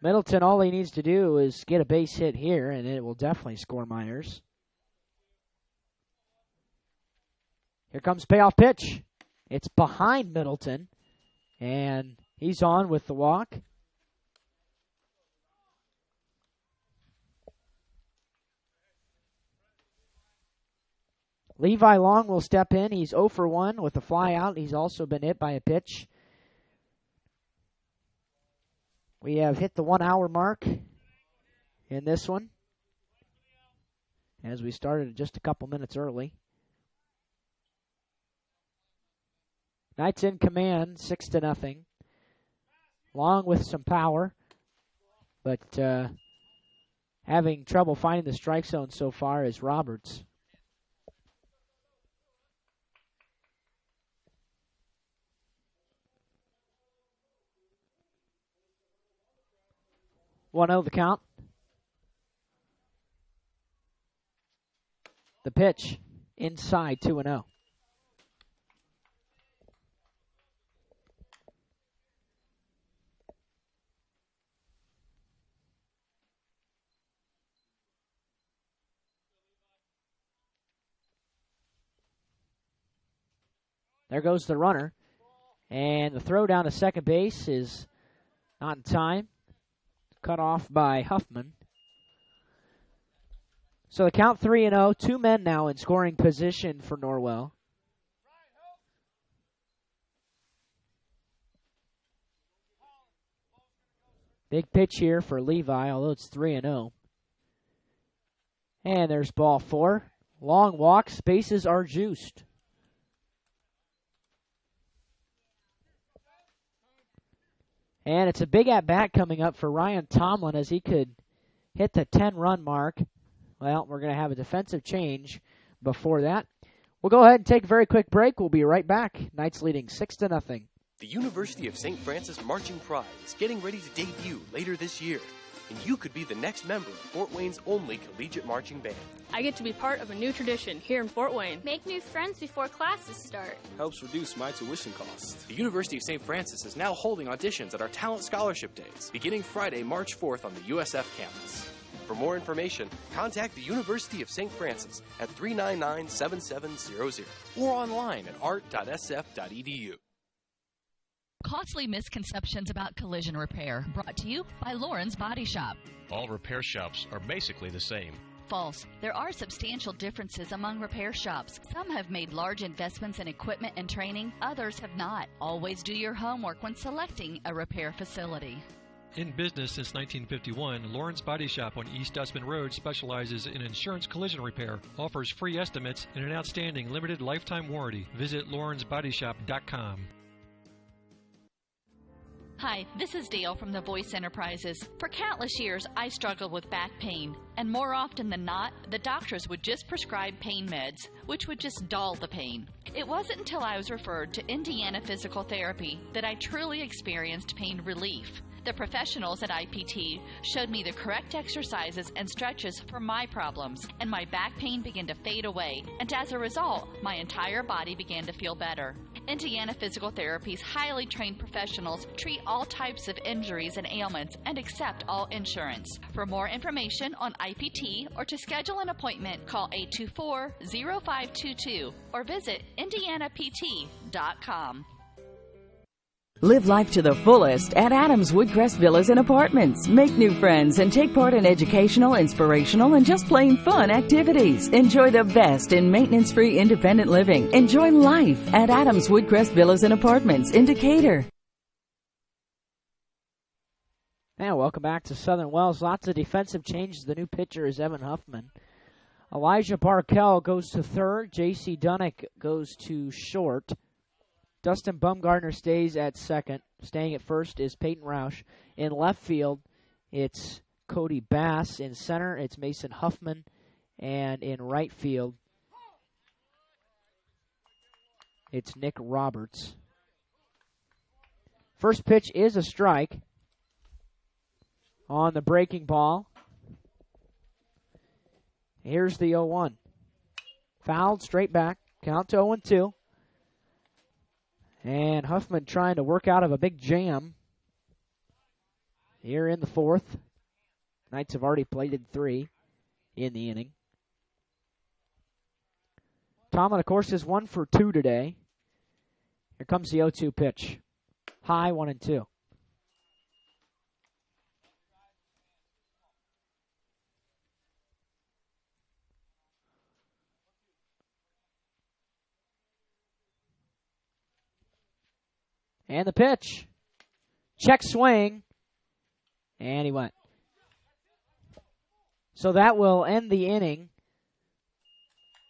Middleton, all he needs to do is get a base hit here, and it will definitely score Myers. Here comes payoff pitch. It's behind Middleton, and he's on with the walk. Levi Long will step in. He's 0 for 1 with a fly out. He's also been hit by a pitch. We have hit the 1 hour mark in this one, as we started just a couple minutes early. Knights in command, 6-0. Long with some power, but having trouble finding the strike zone so far is Roberts. One 0 the count. The pitch inside 2-0. There goes the runner. And the throw down to second base is not in time. Cut off by Huffman. So the count 3-0. 2 men now in scoring position for Norwell. Big pitch here for Levi, although it's 3-0. And there's ball 4. Long walks. Bases are juiced. And it's a big at-bat coming up for Ryan Tomlin as he could hit the 10-run mark. Well, we're going to have a defensive change before that. We'll go ahead and take a very quick break. We'll be right back. Knights leading 6-0. The University of St. Francis Marching Pride is getting ready to debut later this year, and you could be the next member of Fort Wayne's only collegiate marching band. I get to be part of a new tradition here in Fort Wayne. Make new friends before classes start. Helps reduce my tuition costs. The University of St. Francis is now holding auditions at our Talent Scholarship Days, beginning Friday, March 4th on the USF campus. For more information, contact the University of St. Francis at 399-7700 or online at art.sf.edu. Costly misconceptions about collision repair, brought to you by Lauren's Body Shop. All repair shops are basically the same. False. There are substantial differences among repair shops. Some have made large investments in equipment and training, others have not. Always do your homework when selecting a repair facility. In business since 1951, Lawrence Body Shop on East Dustman Road specializes in insurance collision repair, offers free estimates, and an outstanding limited lifetime warranty. Visit lawrencebodyshop.com. Hi, this is Dale from the Voice Enterprises. For countless years, I struggled with back pain, and more often than not, the doctors would just prescribe pain meds, which would just dull the pain. It wasn't until I was referred to Indiana Physical Therapy that I truly experienced pain relief. The professionals at IPT showed me the correct exercises and stretches for my problems, and my back pain began to fade away, and as a result, my entire body began to feel better. Indiana Physical Therapy's highly trained professionals treat all types of injuries and ailments and accept all insurance. For more information on IPT or to schedule an appointment, call 824-0522 or visit indianapt.com. Live life to the fullest at Adams Woodcrest Villas and Apartments. Make new friends and take part in educational, inspirational, and just plain fun activities. Enjoy the best in maintenance-free independent living. Enjoy life at Adams Woodcrest Villas and Apartments in Decatur. And welcome back to Southern Wells. Lots of defensive changes. The new pitcher is Evan Huffman. Elijah Barkell goes to third. J.C. Dunnick goes to short. Dustin Bumgardner stays at second. Staying at first is Peyton Roush. In left field, it's Cody Bass. In center, it's Mason Huffman. And in right field, it's Nick Roberts. First pitch is a strike on the breaking ball. Here's the 0-1. Fouled straight back. Count to 0-2. And Huffman trying to work out of a big jam here in the fourth. Knights have already plated 3 in the inning. Tomlin, of course, is 1 for 2 today. Here comes the 0-2 pitch. High, 1-2. And the pitch. Check swing. And he went. So that will end the inning.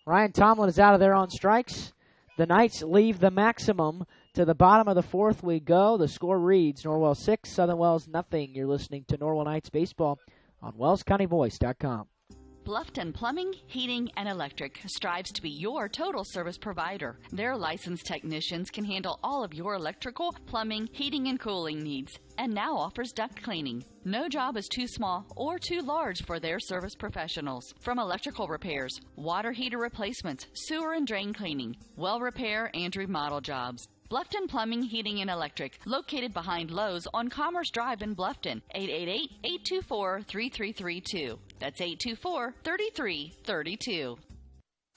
Ryan Tomlin is out of there on strikes. The Knights leave the maximum. To the bottom of the fourth we go. The score reads Norwell 6, Southern Wells nothing. You're listening to Norwell Knights Baseball on WellsCountyVoice.com. Bluffton Plumbing, Heating, and Electric strives to be your total service provider. Their licensed technicians can handle all of your electrical, plumbing, heating, and cooling needs, and now offers duct cleaning. No job is too small or too large for their service professionals. From electrical repairs, water heater replacements, sewer and drain cleaning, well repair, and remodel jobs. Bluffton Plumbing, Heating, and Electric, located behind Lowe's on Commerce Drive in Bluffton, 888-824-3332. That's 824-3332.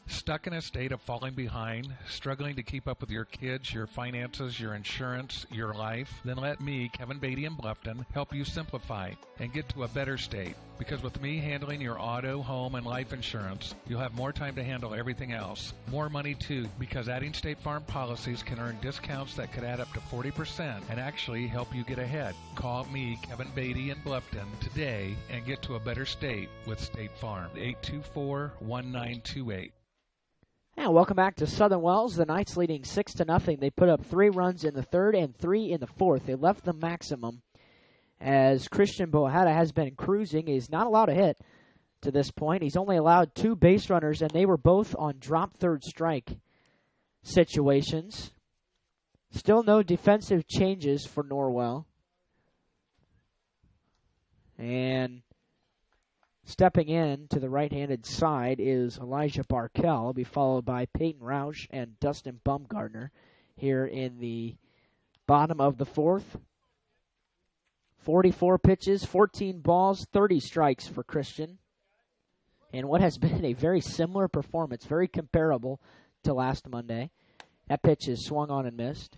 Stuck in a state of falling behind, struggling to keep up with your kids, your finances, your insurance, your life? Then let me, Kevin Beatty in Bluffton, help you simplify and get to a better state. Because with me handling your auto, home, and life insurance, you'll have more time to handle everything else. More money too, because adding State Farm policies can earn discounts that could add up to 40% and actually help you get ahead. Call me, Kevin Beatty in Bluffton, today and get to a better state with State Farm. 824-1928. And welcome back to Southern Wells. The Knights leading 6-0. They put up 3 runs in the third and 3 in the fourth. They left the maximum as Christian Bohada has been cruising. He's not allowed a hit to this point. He's only allowed 2 base runners, and they were both on drop third strike situations. Still no defensive changes for Norwell. And stepping in to the right-handed side is Elijah Barkell. He'll be followed by Peyton Roush and Dustin Bumgardner here in the bottom of the fourth. 44 pitches, 14 balls, 30 strikes for Christian. And what has been a very similar performance, very comparable to last Monday. That pitch is swung on and missed.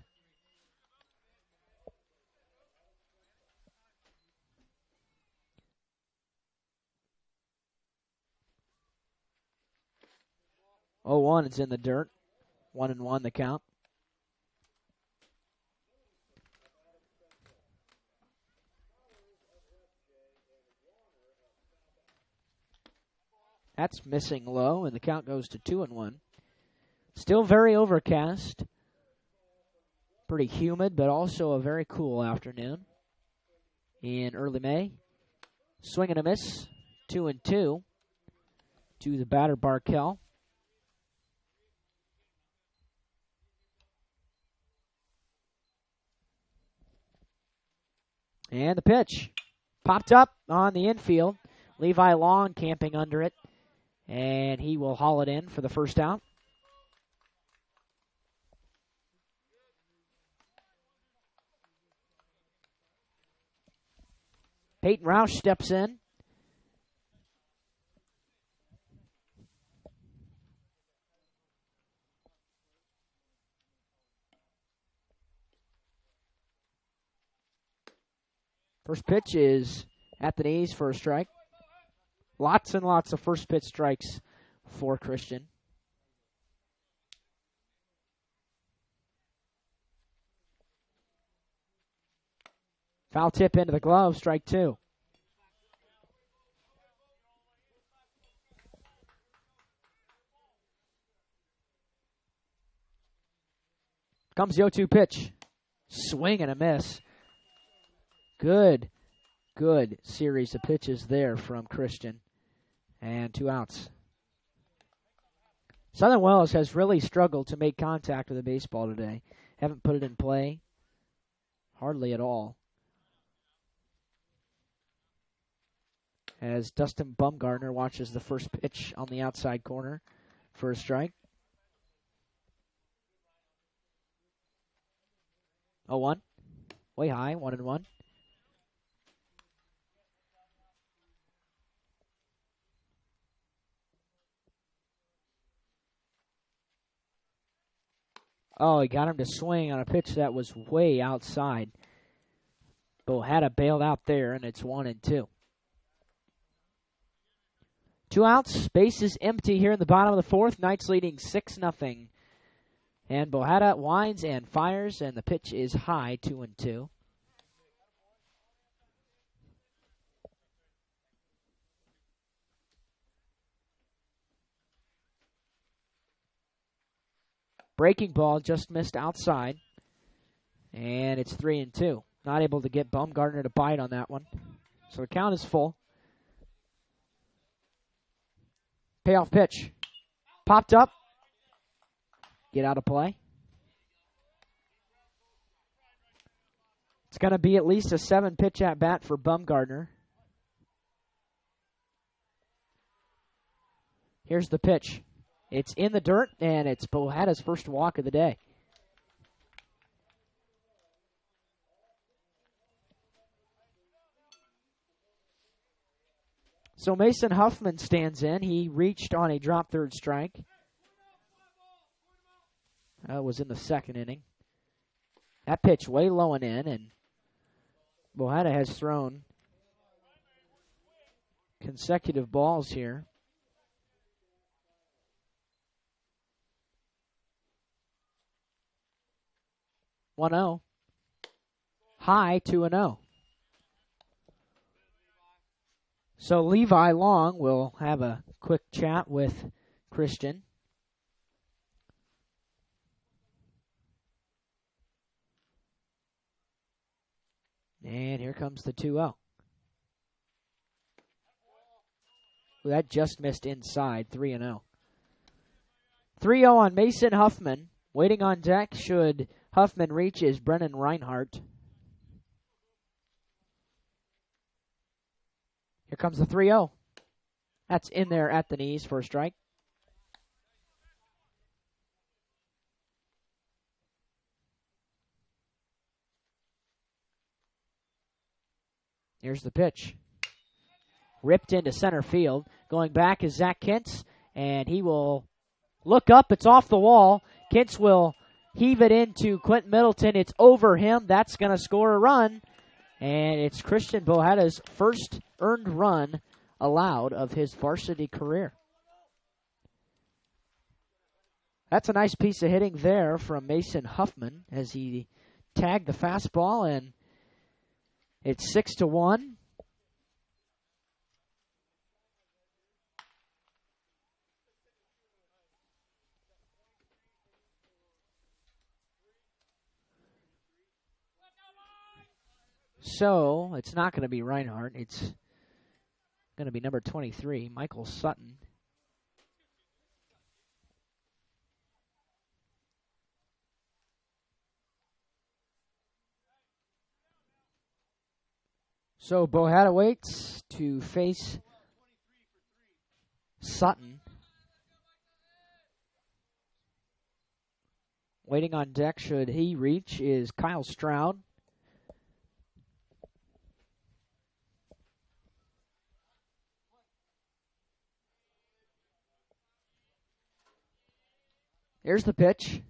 Oh, 1 is in the dirt. 1-1 the count. That's missing low, and the count goes to 2-1. Still very overcast. Pretty humid, but also a very cool afternoon in early May. Swing and a miss, 2-2 to the batter, Barkel. And the pitch popped up on the infield. Levi Long camping under it, and he will haul it in for the first out. Peyton Roush steps in. First pitch is at the knees for a strike. Lots and lots of first pitch strikes for Christian. Foul tip into the glove, strike 2. Comes the 0-2 pitch. Swing and a miss. Good series of pitches there from Christian. And 2 outs. Southern Wells has really struggled to make contact with the baseball today. Haven't put it in play hardly at all. As Dustin Bumgardner watches the first pitch on the outside corner for a strike. 0-1. Way high, 1-1. Oh, he got him to swing on a pitch that was way outside. Bohada bailed out there, and it's 1-2. 2 outs, base is empty here in the bottom of the 4th. Knights leading 6-0. And Bohada winds and fires, and the pitch is high, 2-2. Breaking ball just missed outside, and it's 3-2. Not able to get Bumgardner to bite on that one. So the count is full. Payoff pitch. Popped up. Get out of play. It's going to be at least a 7-pitch at bat for Bumgardner. Here's the pitch. It's in the dirt, and it's Bohada's first walk of the day. So Mason Huffman stands in. He reached on a drop third strike. That was in the 2nd inning. That pitch way low and in, and Bohada has thrown consecutive balls here. 1-0. High, 2-0. So Levi Long will have a quick chat with Christian. And here comes the 2-0. Well, that just missed inside, 3-0. 3-0 on Mason Huffman. Waiting on deck should Huffman reach is Brennan Reinhardt. Here comes the 3-0. That's in there at the knees for a strike. Here's the pitch. Ripped into center field. Going back is Zach Kintz, and he will look up. It's off the wall. Kintz will heave it into Quentin Middleton. It's over him. That's going to score a run. And it's Christian Bohada's first earned run allowed of his varsity career. That's a nice piece of hitting there from Mason Huffman as he tagged the fastball, and it's 6-1. So it's not going to be Reinhardt. It's going to be number 23, Michael Sutton. So Bohada waits to face Sutton. Waiting on deck, should he reach, is Kyle Stroud. Here's the pitch.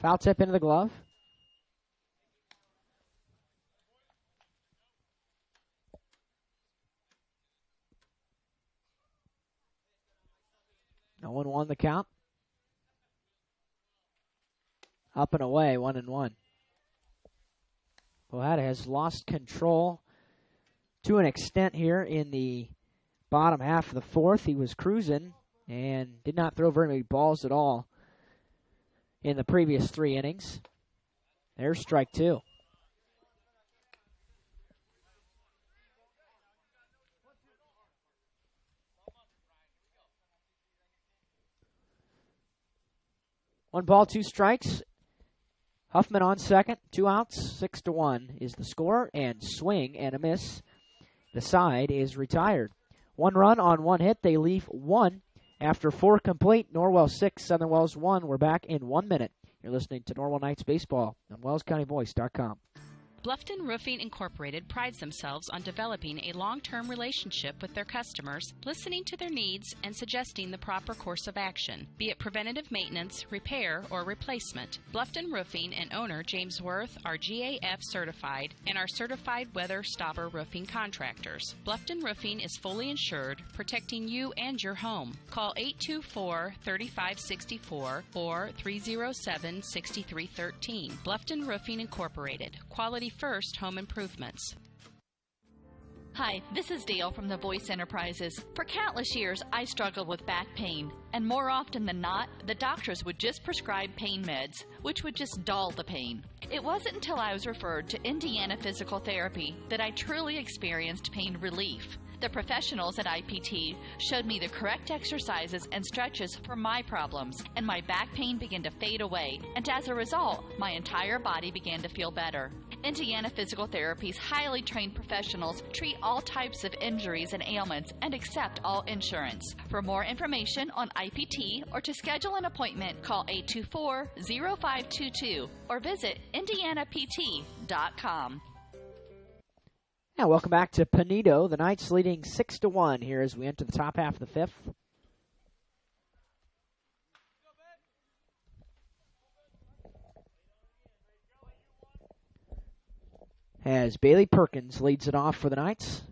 Foul tip into the glove. No 1-1 the count. Up and away, 1-1. Bohada has lost control to an extent here in the bottom half of the fourth. He was cruising and did not throw very many balls at all in the previous 3 innings. There's strike 2. One ball, 2 strikes. Huffman on second, 2 outs, 6-1 is the score, and swing and a miss. The side is retired. 1 run on 1 hit. They leave 1 after 4 complete. Norwell 6, Southern Wells 1. We're back in 1 minute. You're listening to Norwell Knights Baseball on WellsCountyVoice.com. Bluffton Roofing Incorporated prides themselves on developing a long-term relationship with their customers, listening to their needs and suggesting the proper course of action, be it preventative maintenance, repair, or replacement. Bluffton Roofing and owner James Worth are GAF certified and are certified weather stopper roofing contractors. Bluffton Roofing is fully insured, protecting you and your home. Call 824-3564 or 307-6313. Bluffton Roofing Incorporated. Quality first home improvements. Hi, this is Dale from the Voice Enterprises. For countless years, I struggled with back pain, and more often than not, the doctors would just prescribe pain meds, which would just dull the pain. It wasn't until I was referred to Indiana Physical Therapy that I truly experienced pain relief. The professionals at IPT showed me the correct exercises and stretches for my problems, and my back pain began to fade away, and as a result, my entire body began to feel better. Indiana Physical Therapy's highly trained professionals treat all types of injuries and ailments and accept all insurance. For more information on IPT or to schedule an appointment, call 824-0522 or visit indianapt.com. Now, welcome back to Pinedo. The Knights leading 6-1 here as we enter the top half of the fifth. As Bailey Perkins leads it off for the Knights.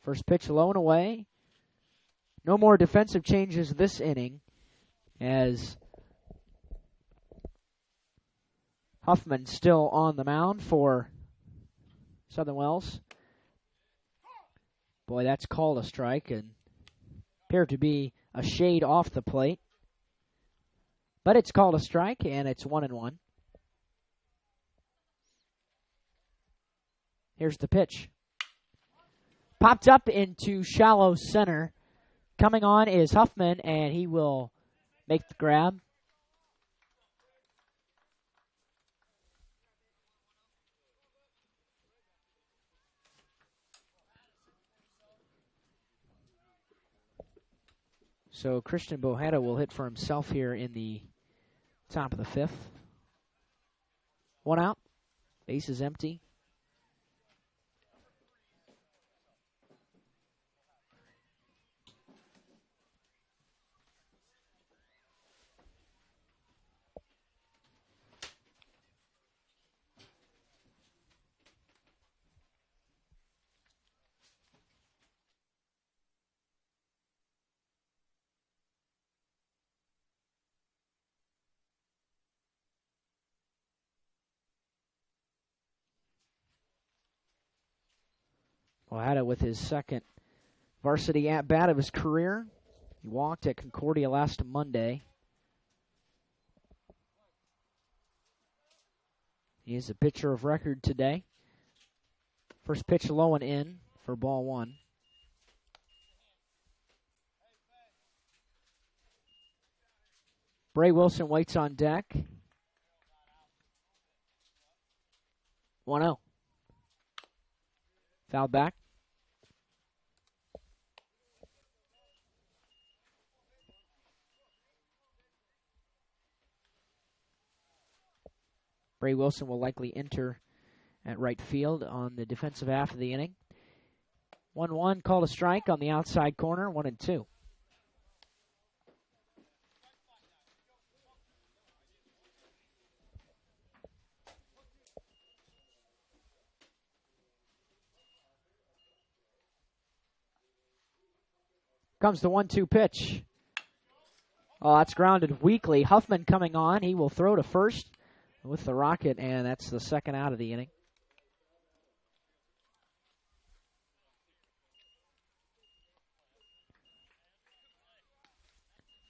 First pitch low and away. No more defensive changes this inning as Huffman still on the mound for Southern Wells. Boy, that's called a strike and appeared to be a shade off the plate. But it's called a strike, and it's 1-1. Here's the pitch. Popped up into shallow center. Coming on is Huffman, and he will make the grab. So Christian Bohada will hit for himself here in the top of the fifth. 1 out. Base is empty. Bohada with his second varsity at-bat of his career. He walked at Concordia last Monday. He is a pitcher of record today. First pitch low and in for ball one. Bray Wilson waits on deck. 1-0. Foul back. Bray Wilson will likely enter at right field on the defensive half of the inning. 1-1, called a strike on the outside corner, 1-2. Comes the 1-2 pitch. Oh, that's grounded weakly. Huffman coming on. He will throw to first with the rocket, and that's the second out of the inning.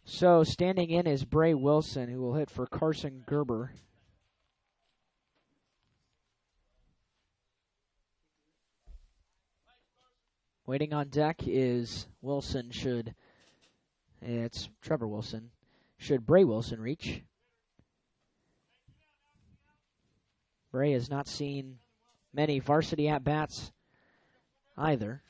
So standing in is Bray Wilson, who will hit for Carson Gerber. Waiting on deck is Wilson it's Trevor Wilson. Should Bray Wilson reach? Bray has not seen many varsity at-bats either.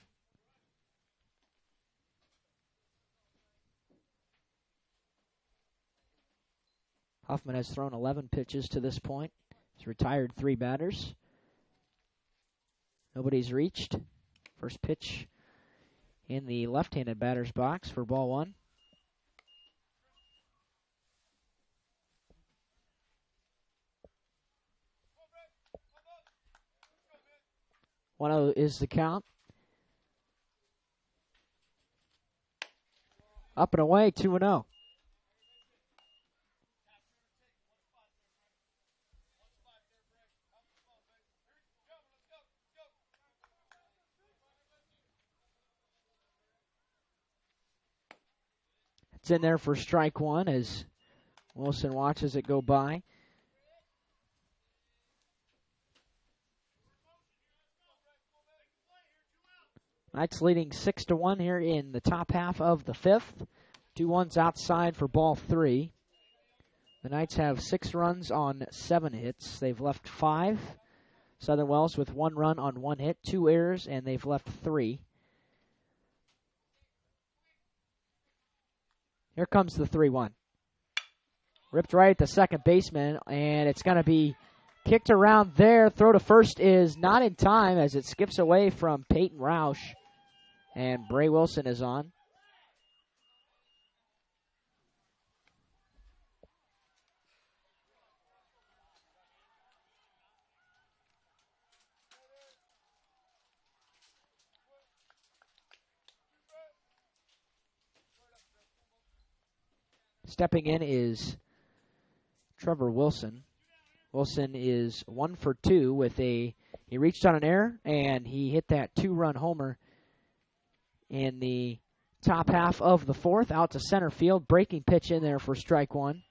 Huffman has thrown 11 pitches to this point. He's retired 3 batters. Nobody's reached. First pitch in the left-handed batter's box for ball one. 1-0 is the count. Up and away, 2-0. It's in there for strike one as Wilson watches it go by. Knights leading 6-1 here in the top half of the fifth. 2-1's outside for ball three. The Knights have 6 runs on 7 hits. They've left 5. Southern Wells with 1 run on 1 hit, 2 errors, and they've left 3. Here comes the 3-1. Ripped right at the second baseman, and it's going to be kicked around there. Throw to first is not in time as it skips away from Peyton Roush, and Bray Wilson is on. Stepping in is Trevor Wilson. Wilson is 1 for 2 with he reached on an error, and he hit that 2-run homer in the top half of the fourth, out to center field. Breaking pitch in there for strike one.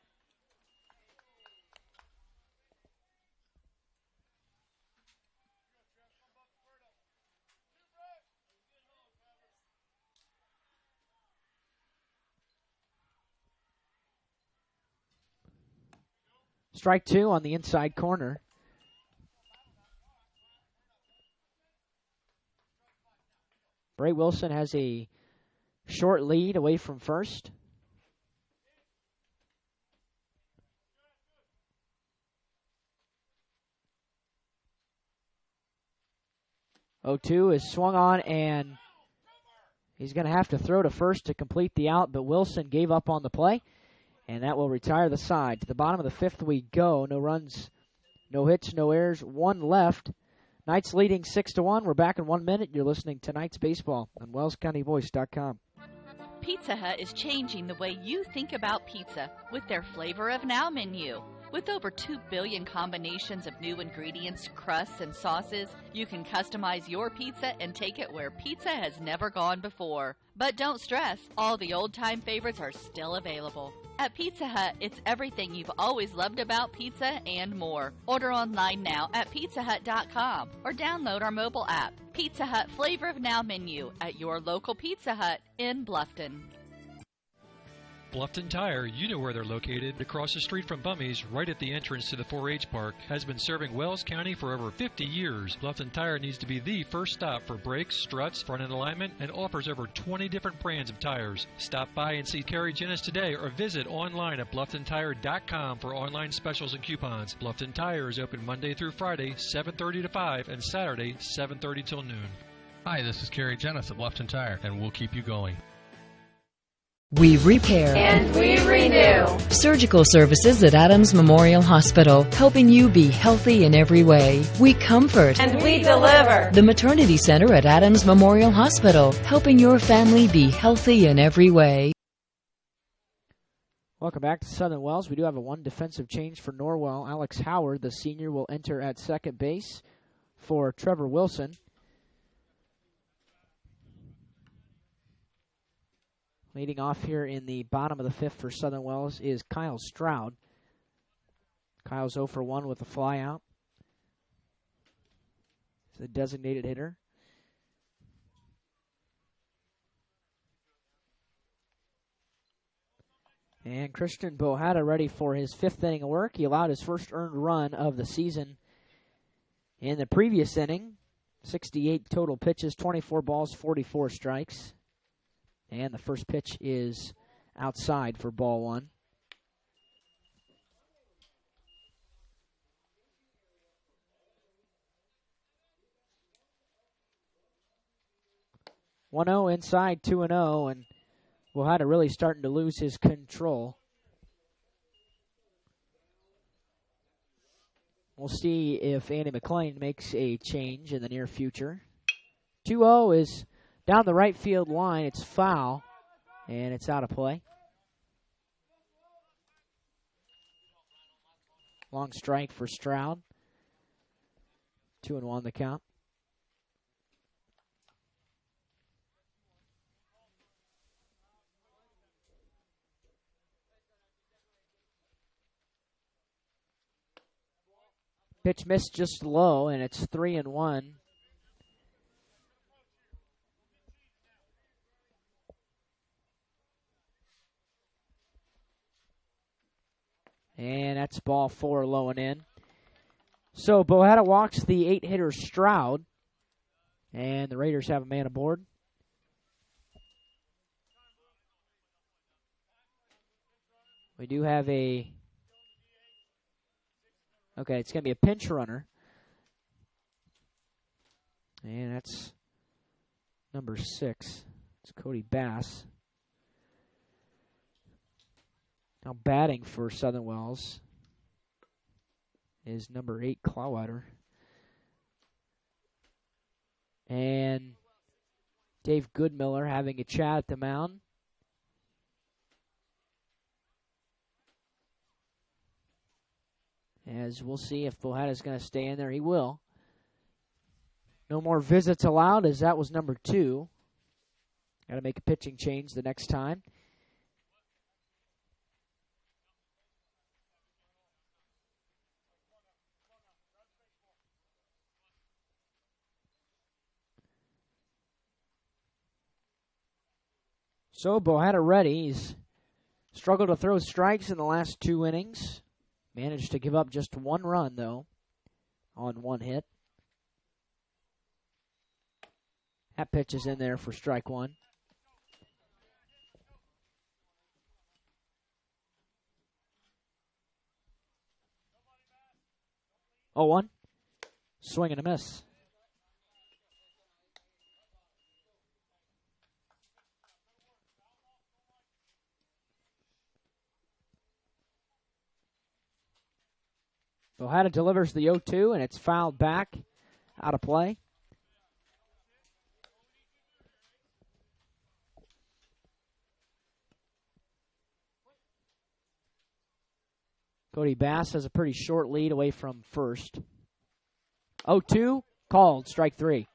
Strike two on the inside corner. Bray Wilson has a short lead away from first. Oh-2 is swung on, and he's going to have to throw to first to complete the out, but Wilson gave up on the play. And that will retire the side. To the bottom of the fifth we go. No runs, no hits, no errors. 1 left. Knights leading 6-1. We're back in 1 minute. You're listening to Knights Baseball on WellsCountyVoice.com. Pizza Hut is changing the way you think about pizza with their Flavor of Now menu. With over 2 billion combinations of new ingredients, crusts, and sauces, you can customize your pizza and take it where pizza has never gone before. But don't stress, all the old-time favorites are still available. At Pizza Hut, it's everything you've always loved about pizza and more. Order online now at pizzahut.com or download our mobile app. Pizza Hut Flavor of Now menu at your local Pizza Hut in Bluffton. Bluffton Tire, you know where they're located. Across the street from Bummy's, right at the entrance to the 4-H park, has been serving Wells County for over 50 years. Bluffton Tire needs to be the first stop for brakes, struts, front-end alignment, and offers over 20 different brands of tires. Stop by and see Carrie Jennis today or visit online at BlufftonTire.com for online specials and coupons. Bluffton Tire is open Monday through Friday, 7:30 to 5, and Saturday, 7:30 till noon. Hi, this is Carrie Jennis at Bluffton Tire, and we'll keep you going. We repair and we renew. Surgical services at Adams Memorial Hospital, helping you be healthy in every way. We comfort and we deliver. The Maternity Center at Adams Memorial Hospital, helping your family be healthy in every way. Welcome back to Southern Wells. We do have a one defensive change for Norwell. Alex Howard, the senior, will enter at second base for Trevor Wilson. Leading off here in the bottom of the fifth for Southern Wells is Kyle Stroud. Kyle's 0 for 1 with a fly out. He's a designated hitter. And Christian Bohada ready for his fifth inning of work. He allowed his first earned run of the season in the previous inning. 68 total pitches, 24 balls, 44 strikes. And the first pitch is outside for ball one. One 0 inside, 2-0, and Bohada really starting to lose his control. We'll see if Andy McClain makes a change in the near future. 2-0 is down the right field line. It's foul, and it's out of play. Long strike for Stroud. 2-1 the count. Pitch missed just low, and it's 3-1. And that's ball 4 low and in. So Bohada walks the 8-hitter Stroud, and the Raiders have a man aboard. We do have a... Okay, it's going to be a pinch runner. And that's number 6. It's Cody Bass. Now batting for Southern Wells is number 8, Clawwater. And Dave Goodmiller having a chat at the mound. As we'll see if Bohada's going to stay in there. He will. No more visits allowed, as that was number 2. Got to make a pitching change the next time. So Bohada ready. He's struggled to throw strikes in the last 2 innings. Managed to give up just 1 run, though, on 1 hit. That pitch is in there for strike 1. Oh, 1. Swing and a miss. Bohada delivers the 0-2, and it's fouled back, out of play. Cody Bass has a pretty short lead away from first. 0-2, called, strike 3.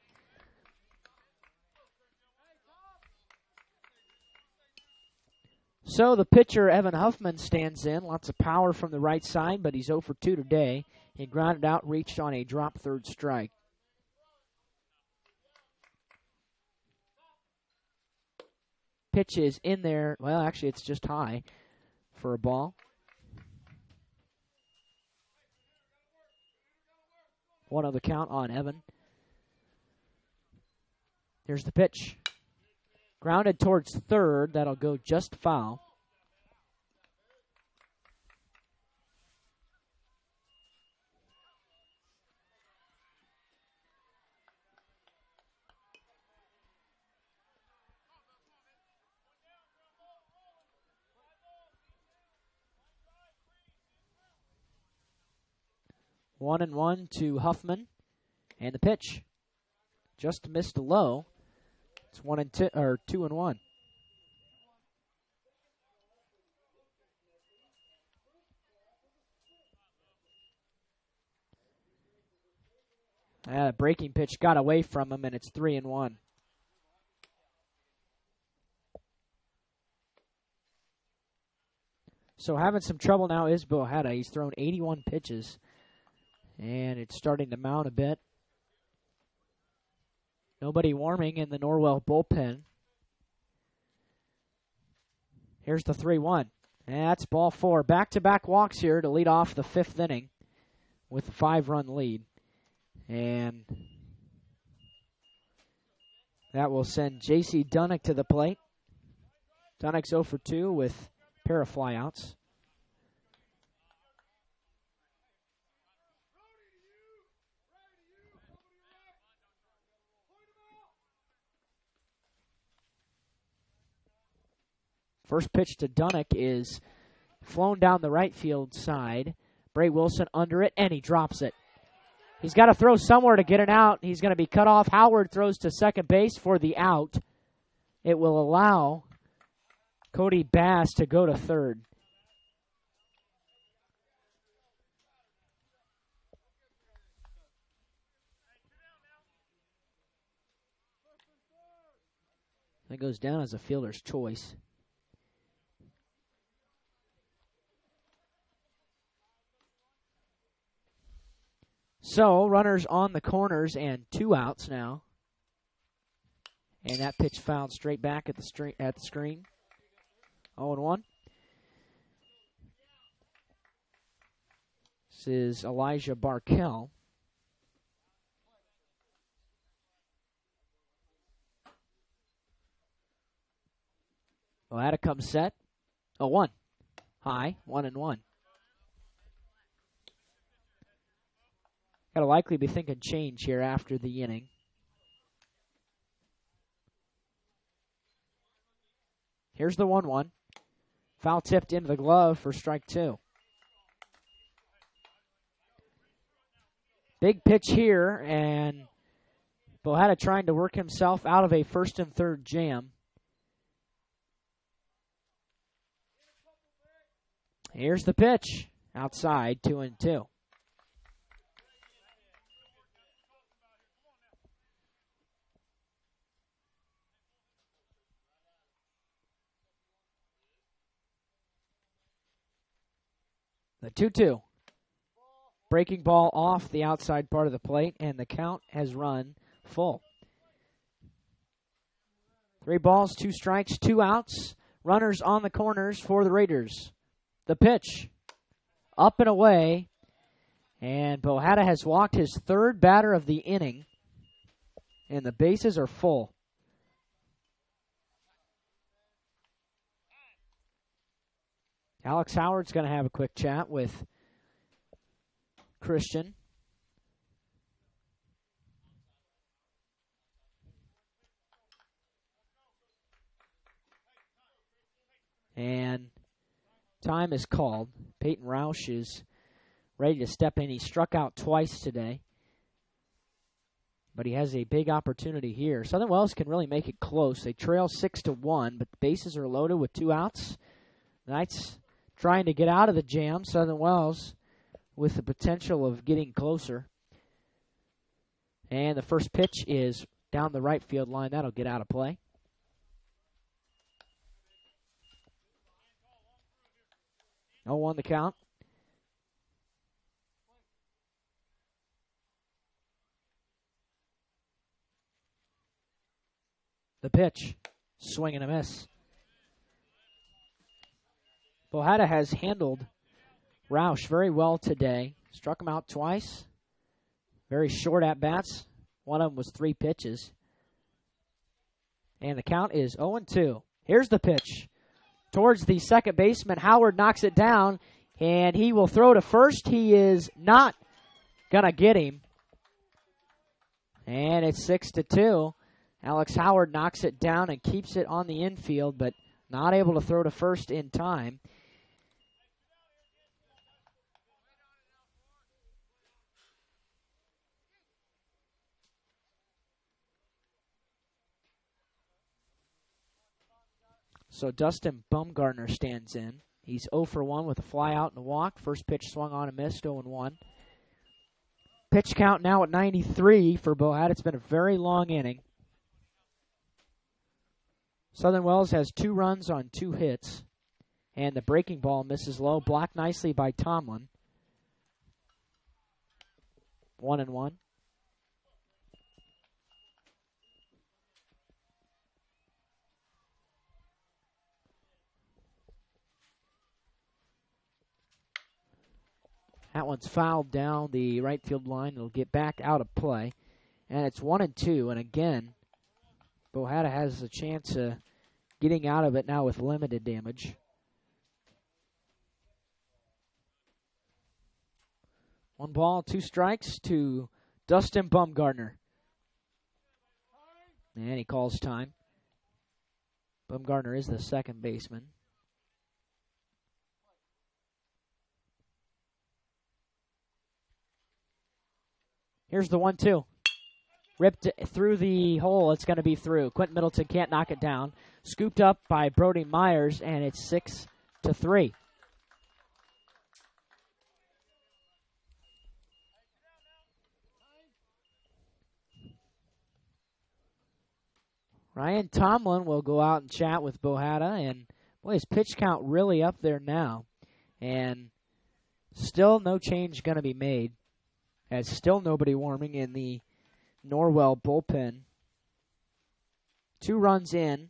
So the pitcher, Evan Huffman, stands in. Lots of power from the right side, but he's 0 for 2 today. He grounded out, reached on a drop third strike. Pitch is in there. Well, actually, it's just high for a ball. 1-0 the count on Evan. Here's the pitch. Grounded towards third. That'll go just foul. One and one to Huffman. And the pitch. Just missed low. It's 2 and 1. Breaking pitch got away from him, and it's 3 and 1. So having some trouble now is Bohetta. He's thrown 81 pitches, and it's starting to mount a bit. Nobody warming in the Norwell bullpen. Here's the 3-1. That's ball 4. Back-to-back walks here to lead off the 5th inning with a 5-run lead. And that will send J.C. Dunnick to the plate. Dunnick's 0 for 2 with a pair of flyouts. First pitch to Dunnick is flown down the right field side. Bray Wilson under it, and he drops it. He's got to throw somewhere to get it out. He's going to be cut off. Howard throws to second base for the out. It will allow Cody Bass to go to third. That goes down as a fielder's choice. So, runners on the corners and 2 outs now. And that pitch fouled straight back at the screen. 0-1. This is Elijah Barkell. Bohetta comes set. 0-1. High. 1-1. Got to likely be thinking change here after the inning. Here's the 1-1. Foul tipped into the glove for strike 2. Big pitch here, and Bohetta trying to work himself out of a first and third jam. Here's the pitch. Outside, 2-2. The 2-2. Breaking ball off the outside part of the plate, and the count has run full. 3 balls, 2 strikes, 2 outs. Runners on the corners for the Raiders. The pitch. Up and away. And Bohetta has walked his 3rd batter of the inning. And the bases are full. Alex Howard's going to have a quick chat with Christian. And time is called. Peyton Roush is ready to step in. He struck out twice today, but he has a big opportunity here. Southern Wells can really make it close. They trail 6-1, but the bases are loaded with 2 outs. Knights trying to get out of the jam. Southern Wells with the potential of getting closer. And the first pitch is down the right field line. That'll get out of play. 0-1 the count. The pitch. Swing and a miss. Bohada has handled Roush very well today. Struck him out twice. Very short at-bats. One of them was 3 pitches. And the count is 0-2. Here's the pitch. Towards the second baseman. Howard knocks it down, and he will throw to first. He is not going to get him. And it's 6-2. Alex Howard knocks it down and keeps it on the infield, but not able to throw to first in time. So Dustin Bumgarner stands in. He's 0 for 1 with a fly out and a walk. First pitch swung on and missed, 0-1. Pitch count now at 93 for Bohada. It's been a very long inning. Southern Wells has 2 runs on 2 hits. And the breaking ball misses low. Blocked nicely by Tomlin. 1-1. That one's fouled down the right field line. It'll get back out of play. And it's 1-2. And again, Bohada has a chance of getting out of it now with limited damage. 1 ball, 2 strikes to Dustin Bumgarner. And he calls time. Bumgarner is the second baseman. Here's the 1-2. Ripped through the hole. It's going to be through. Quentin Middleton can't knock it down. Scooped up by Brody Myers, and it's 6-3. Ryan Tomlin will go out and chat with Bohada, and boy, his pitch count really up there now. And still no change going to be made, as still nobody warming in the Norwell bullpen. 2 runs in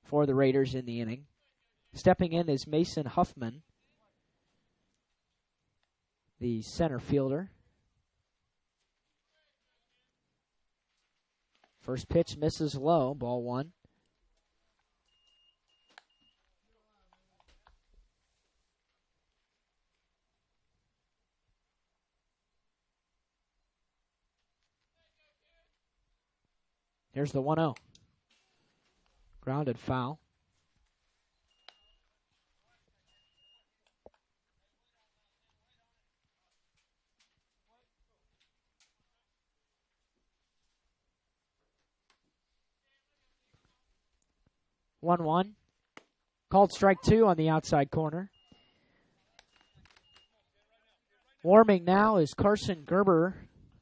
for the Raiders in the inning. Stepping in is Mason Huffman, the center fielder. First pitch misses low, ball 1. Here's the 1-0. Grounded foul. One. Called strike 2 on the outside corner. Warming now is Carson Gerber,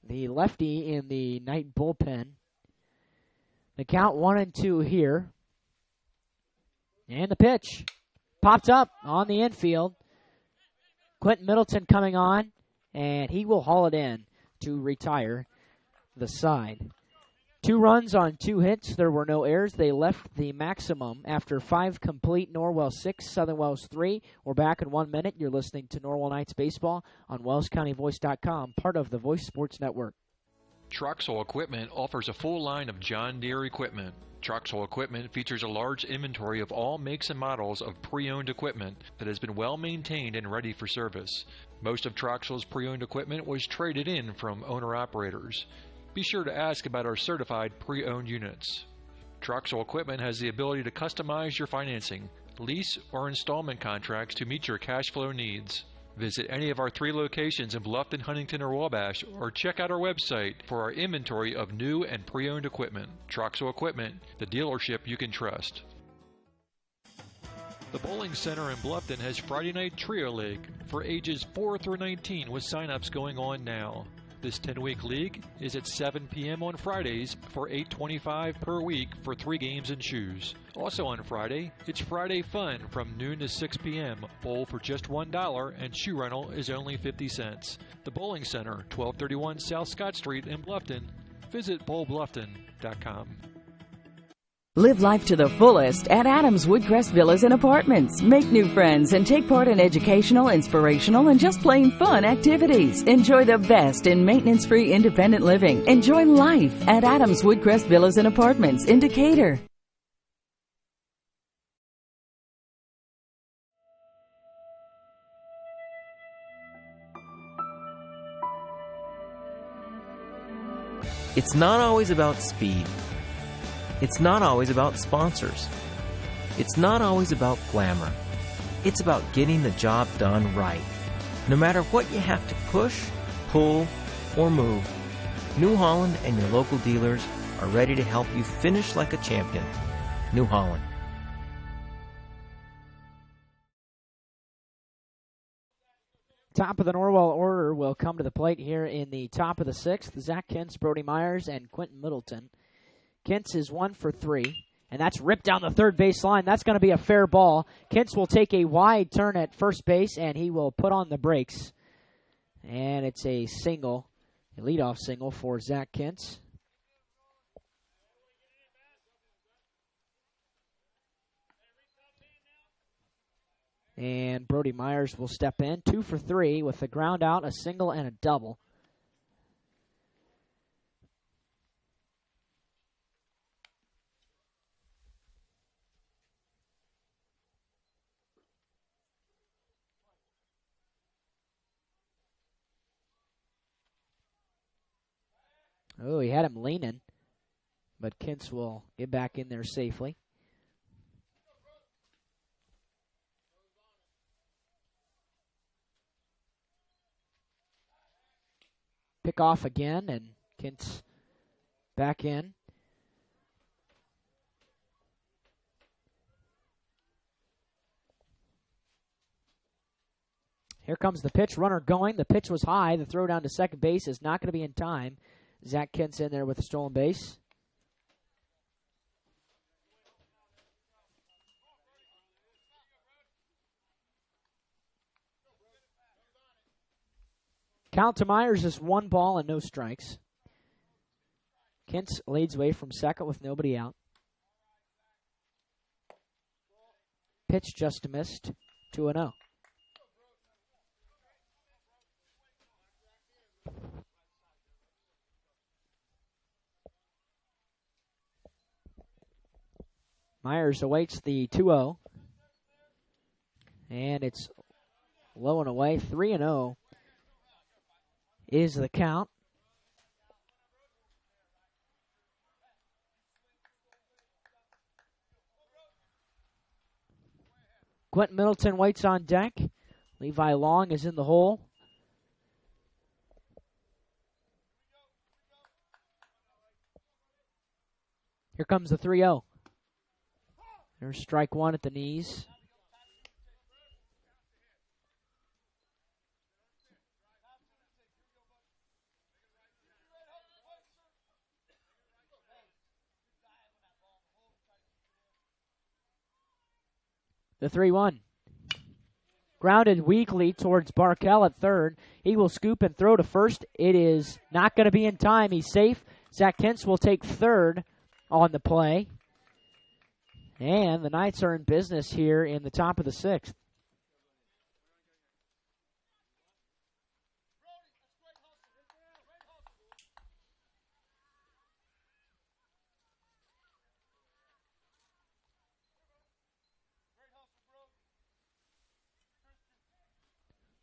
the lefty in the night bullpen. The count 1-2 here. And the pitch. Popped up on the infield. Quentin Middleton coming on, and he will haul it in to retire the side. 2 runs on 2 hits. There were no errors. They left the maximum after 5 complete. Norwell 6, Southern Wells 3. We're back in 1 minute. You're listening to Norwell Knights Baseball on WellsCountyVoice.com, part of the Voice Sports Network. Troxel Equipment offers a full line of John Deere equipment. Troxel Equipment features a large inventory of all makes and models of pre-owned equipment that has been well maintained and ready for service. Most of Troxel's pre-owned equipment was traded in from owner-operators. Be sure to ask about our certified pre-owned units. Troxel Equipment has the ability to customize your financing, lease, or installment contracts to meet your cash flow needs. Visit any of our 3 locations in Bluffton, Huntington, or Wabash, or check out our website for our inventory of new and pre-owned equipment. Troxel Equipment, the dealership you can trust. The Bowling Center in Bluffton has Friday Night Trio League for ages 4 through 19 with sign-ups going on now. This 10-week league is at 7 p.m. on Fridays for $8.25 per week for 3 games and shoes. Also on Friday, it's Friday Fun from noon to 6 p.m. Bowl for just $1 and shoe rental is only 50 cents. The Bowling Center, 1231 South Scott Street in Bluffton. Visit bowlbluffton.com. Live life to the fullest at Adams Woodcrest Villas and Apartments. Make new friends and take part in educational, inspirational, and just plain fun activities. Enjoy the best in maintenance-free independent living. Enjoy life at Adams Woodcrest Villas and Apartments in Decatur. It's not always about speed. It's not always about sponsors. It's not always about glamour. It's about getting the job done right. No matter what you have to push, pull, or move, New Holland and your local dealers are ready to help you finish like a champion. New Holland. Top of the Norwell order will come to the plate here in the top of the 6th. Zach Kentz, Brody Myers, and Quentin Middleton. Kentz is 1 for 3, and that's ripped down the third base line. That's going to be a fair ball. Kentz will take a wide turn at first base, and he will put on the brakes. And it's a single, a leadoff single for Zach Kentz. And Brody Myers will step in, 2 for 3 with a ground out, a single, and a double. Oh, he had him leaning, but Kentz will get back in there safely. Pick off again, and Kentz back in. Here comes the pitch, runner going. The pitch was high. The throw down to second base is not going to be in time. Zach Kentz in there with a stolen base. Count to Myers is 1 ball and no strikes. Kentz leads away from second with nobody out. Pitch just missed, 2-0. Myers awaits the 2-0. And it's low and away, 3-0 is the count. Quentin Middleton waits on deck. Levi Long is in the hole. Here comes the 3-0. There's strike 1 at the knees. The 3-1. Grounded weakly towards Barkell at third. He will scoop and throw to first. It is not going to be in time. He's safe. Zach Kentz will take third on the play. And the Knights are in business here in the top of the 6th.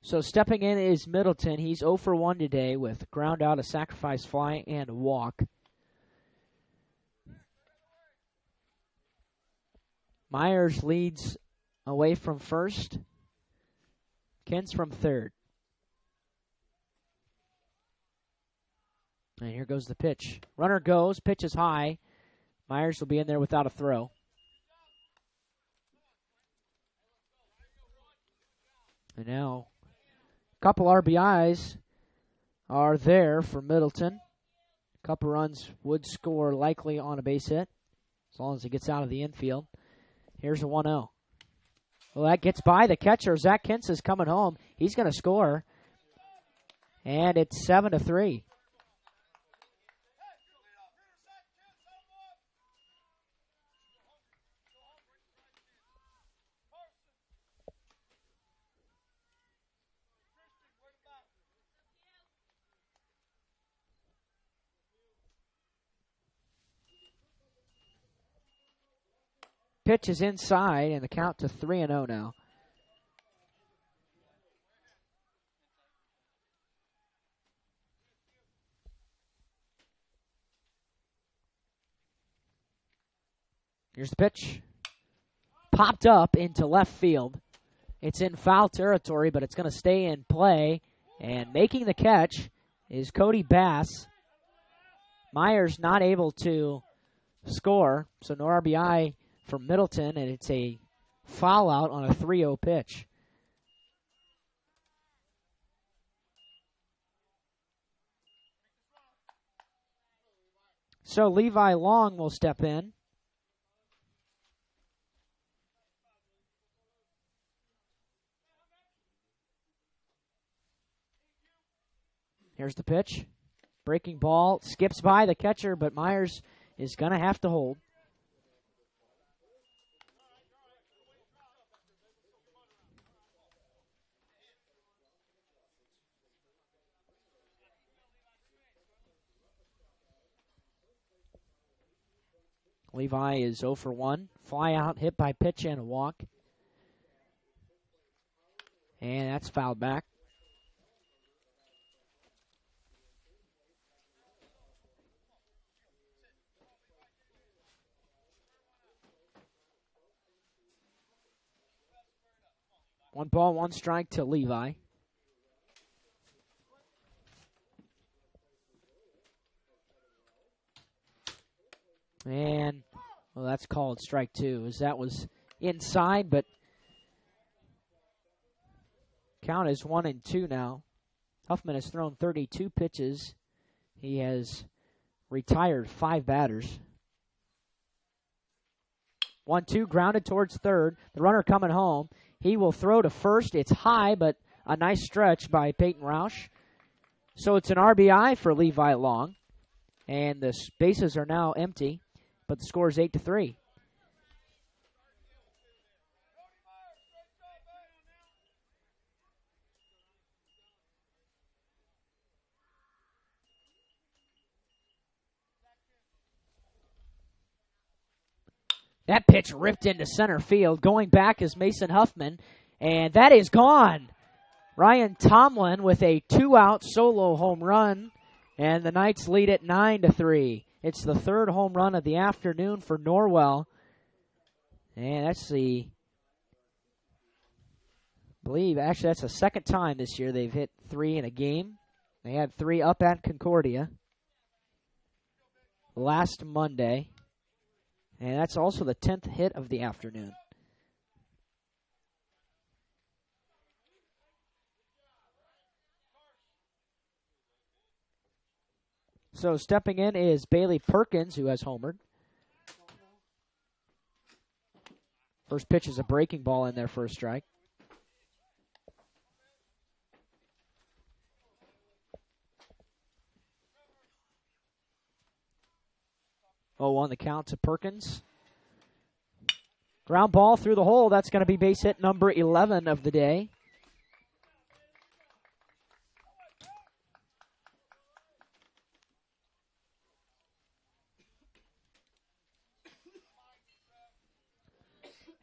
So stepping in is Middleton. He's 0 for 1 today with ground out, a sacrifice fly, and a walk. Myers leads away from first. Kentz from third. And here goes the pitch. Runner goes. Pitch is high. Myers will be in there without a throw. And now, a couple RBIs are there for Middleton. A couple runs would score likely on a base hit as long as it gets out of the infield. Here's a 1-0. Well, that gets by the catcher. Zach Kintz is coming home. He's going to score. And it's 7-3. Pitch is inside, and the count to 3-0 now. Here's the pitch. Popped up into left field. It's in foul territory, but it's going to stay in play. And making the catch is Cody Bass. Myers not able to score, so no RBI for Middleton, and it's a foul out on a 3-0 pitch. So Levi Long will step in. Here's the pitch. Breaking ball, skips by the catcher, but Myers is going to have to hold. Levi is 0 for 1. Fly out, hit by pitch, and a walk. And that's fouled back. One ball, one strike to Levi. And, well, that's called strike two, as that was inside, but count is 1-2 now. Huffman has thrown 32 pitches. He has retired 5 batters. 1-2, grounded towards third. The runner coming home. He will throw to first. It's high, but a nice stretch by Peyton Roush. So it's an RBI for Levi Long. And the bases are now empty, but the score is 8-3. That pitch ripped into center field. Going back is Mason Huffman, and that is gone. Ryan Tomlin with a 2-out solo home run, and the Knights lead it 9-3. It's the third home run of the afternoon for Norwell, and that's the, that's the second time this year they've hit 3 in a game. They had 3 up at Concordia last Monday. And that's also the 10th hit of the afternoon. So stepping in is Bailey Perkins, who has homered. First pitch is a breaking ball in there for a strike. Oh, on the count to Perkins. Ground ball through the hole. That's going to be base hit number 11 of the day.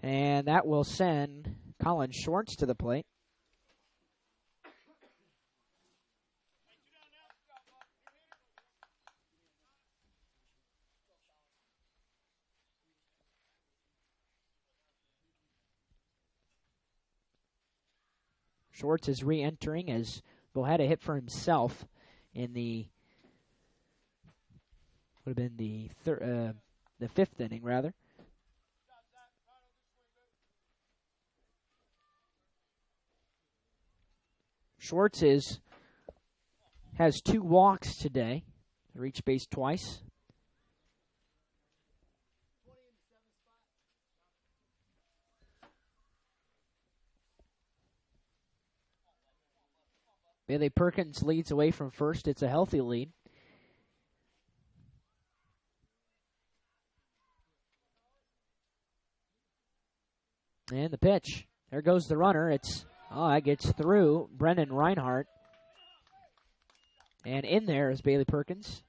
And that will send Colin Schwartz to the plate. Schwartz is re-entering as Bo had a hit for himself in the would have been the 5th inning rather. Schwartz is has 2 walks today. They reached base twice. Bailey Perkins leads away from first. It's a healthy lead. And the pitch. There goes the runner. That gets through Brennan Reinhardt. And in there is Bailey Perkins.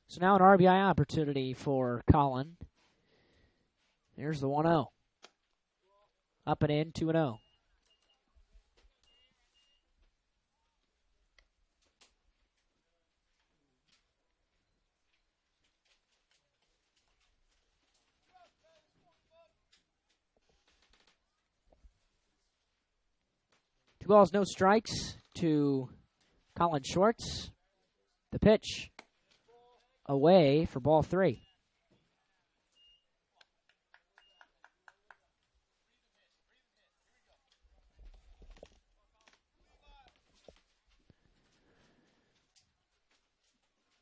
So now an RBI opportunity for Colin. Here's the 1-0. Up and in, 2-0. Two balls, no strikes to Colin Schwartz. The pitch away for ball 3.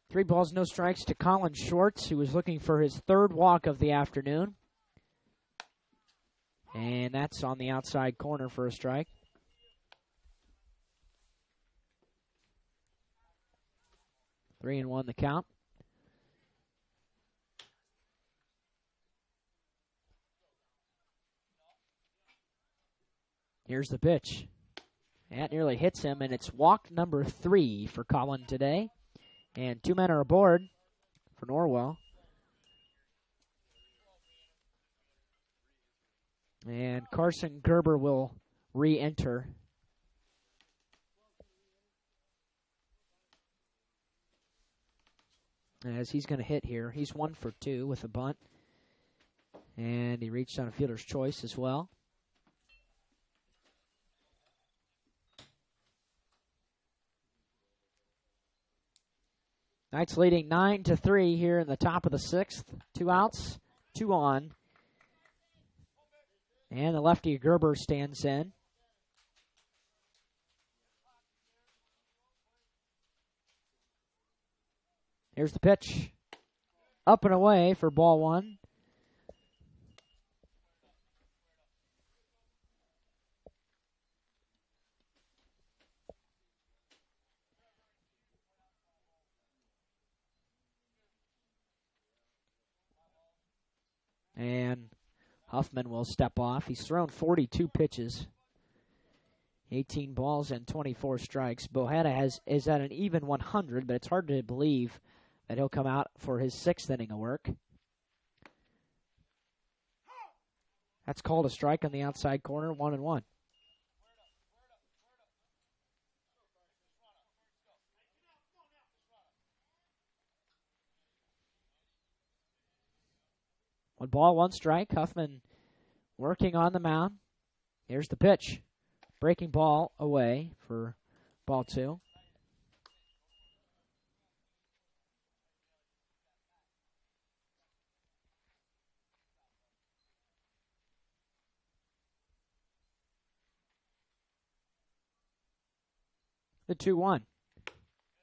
Three balls, no strikes to Colin Schwartz, who was looking for his 3rd walk of the afternoon. And that's on the outside corner for a strike. Three and 1 the count. Here's the pitch. That nearly hits him, and it's walk number 3 for Colin today. And 2 men are aboard for Norwell. And Carson Gerber will re-enter. As he's going to hit here. He's 1 for 2 with a bunt. And he reached on a fielder's choice as well. Knights leading 9-3 here in the top of the 6th. 2 outs, 2 on. And the lefty Gerber stands in. Here's the pitch. Up and away for ball 1. And Huffman will step off. He's thrown 42 pitches, 18 balls and 24 strikes. Bohetta is at an even 100, but it's hard to believe that he'll come out for his 6th inning of work. That's called a strike on the outside corner, 1-1. One ball, 1 strike. Huffman working on the mound. Here's the pitch. Breaking ball away for ball 2. The 2-1.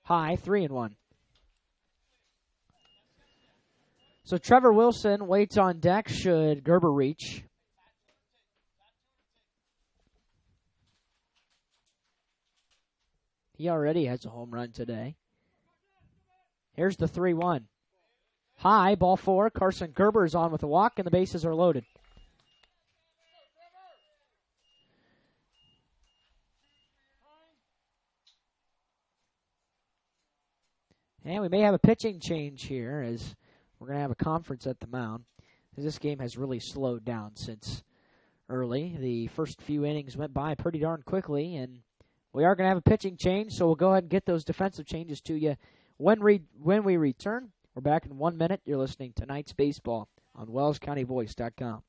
High, 3-1. So Trevor Wilson waits on deck should Gerber reach. He already has a home run today. Here's the 3-1. High, ball 4. Carson Gerber is on with a walk, and the bases are loaded. And we may have a pitching change here as we're going to have a conference at the mound. This game has really slowed down since early. The first few innings went by pretty darn quickly, and we are going to have a pitching change, so we'll go ahead and get those defensive changes to you when we return. We're back in 1 minute. You're listening to Knights Baseball on WellsCountyVoice.com.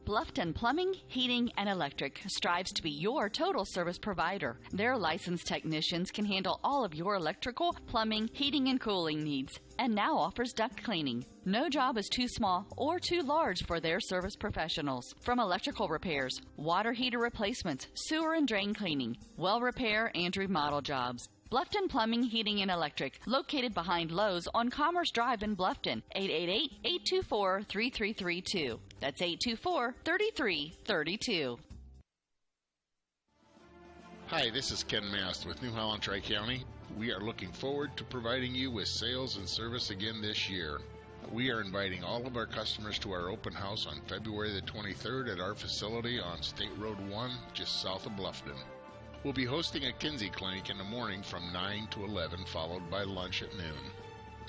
Bluffton Plumbing, Heating, and Electric strives to be your total service provider. Their licensed technicians can handle all of your electrical, plumbing, heating, and cooling needs, and now offers duct cleaning. No job is too small or too large for their service professionals. From electrical repairs, water heater replacements, sewer and drain cleaning, well repair, and remodel jobs. Bluffton Plumbing, Heating, and Electric, located behind Lowe's on Commerce Drive in Bluffton, 888-824-3332. That's 824-3332. Hi, this is Ken Mast with New Holland Tri-County. We are looking forward to providing you with sales and service again this year. We are inviting all of our customers to our open house on February the 23rd at our facility on State Road 1, just south of Bluffton. We'll be hosting a Kinsey Clinic in the morning from 9 to 11, followed by lunch at noon.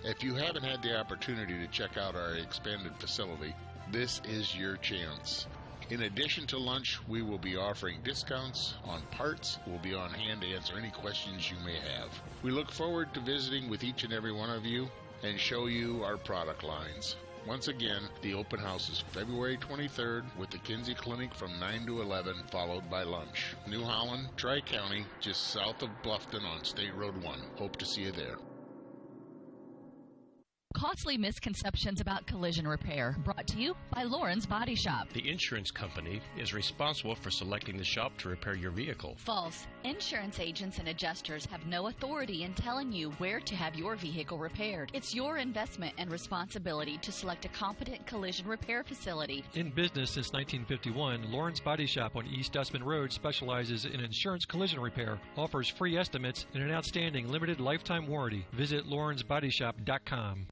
If you haven't had the opportunity to check out our expanded facility, this is your chance. In addition to lunch, we will be offering discounts on parts. We'll be on hand to answer any questions you may have. We look forward to visiting with each and every one of you and show you our product lines. Once again, the open house is February 23rd with the Kinsey Clinic from 9 to 11, followed by lunch. New Holland, Tri-County, just south of Bluffton on State Road 1. Hope to see you there. Costly misconceptions about collision repair, brought to you by Lauren's Body Shop. The insurance company is responsible for selecting the shop to repair your vehicle. False. Insurance agents and adjusters have no authority in telling you where to have your vehicle repaired. It's your investment and responsibility to select a competent collision repair facility. In business since 1951, Lauren's Body Shop on East Dustman Road specializes in insurance collision repair, offers free estimates, and an outstanding limited lifetime warranty. Visit laurensbodyshop.com.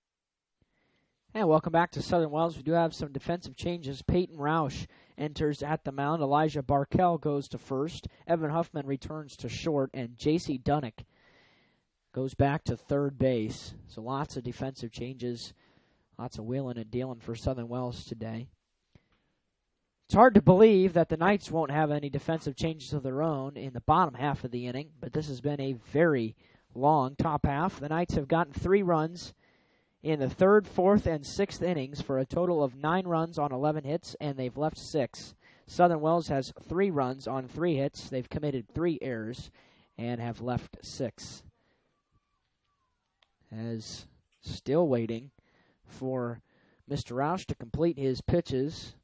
And welcome back to Southern Wells. We do have some defensive changes. Peyton Roush enters at the mound. Elijah Barkell goes to first. Evan Huffman returns to short. And J.C. Dunnick goes back to third base. So lots of defensive changes. Lots of wheeling and dealing for Southern Wells today. It's hard to believe that the Knights won't have any defensive changes of their own in the bottom half of the inning. But this has been a very long top half. The Knights have gotten 3 runs in the third, fourth, and sixth innings for a total of 9 runs on 11 hits, and they've left 6. Southern Wells has 3 runs on 3 hits. They've committed 3 errors and have left 6. As still waiting for Mr. Roush to complete his pitches.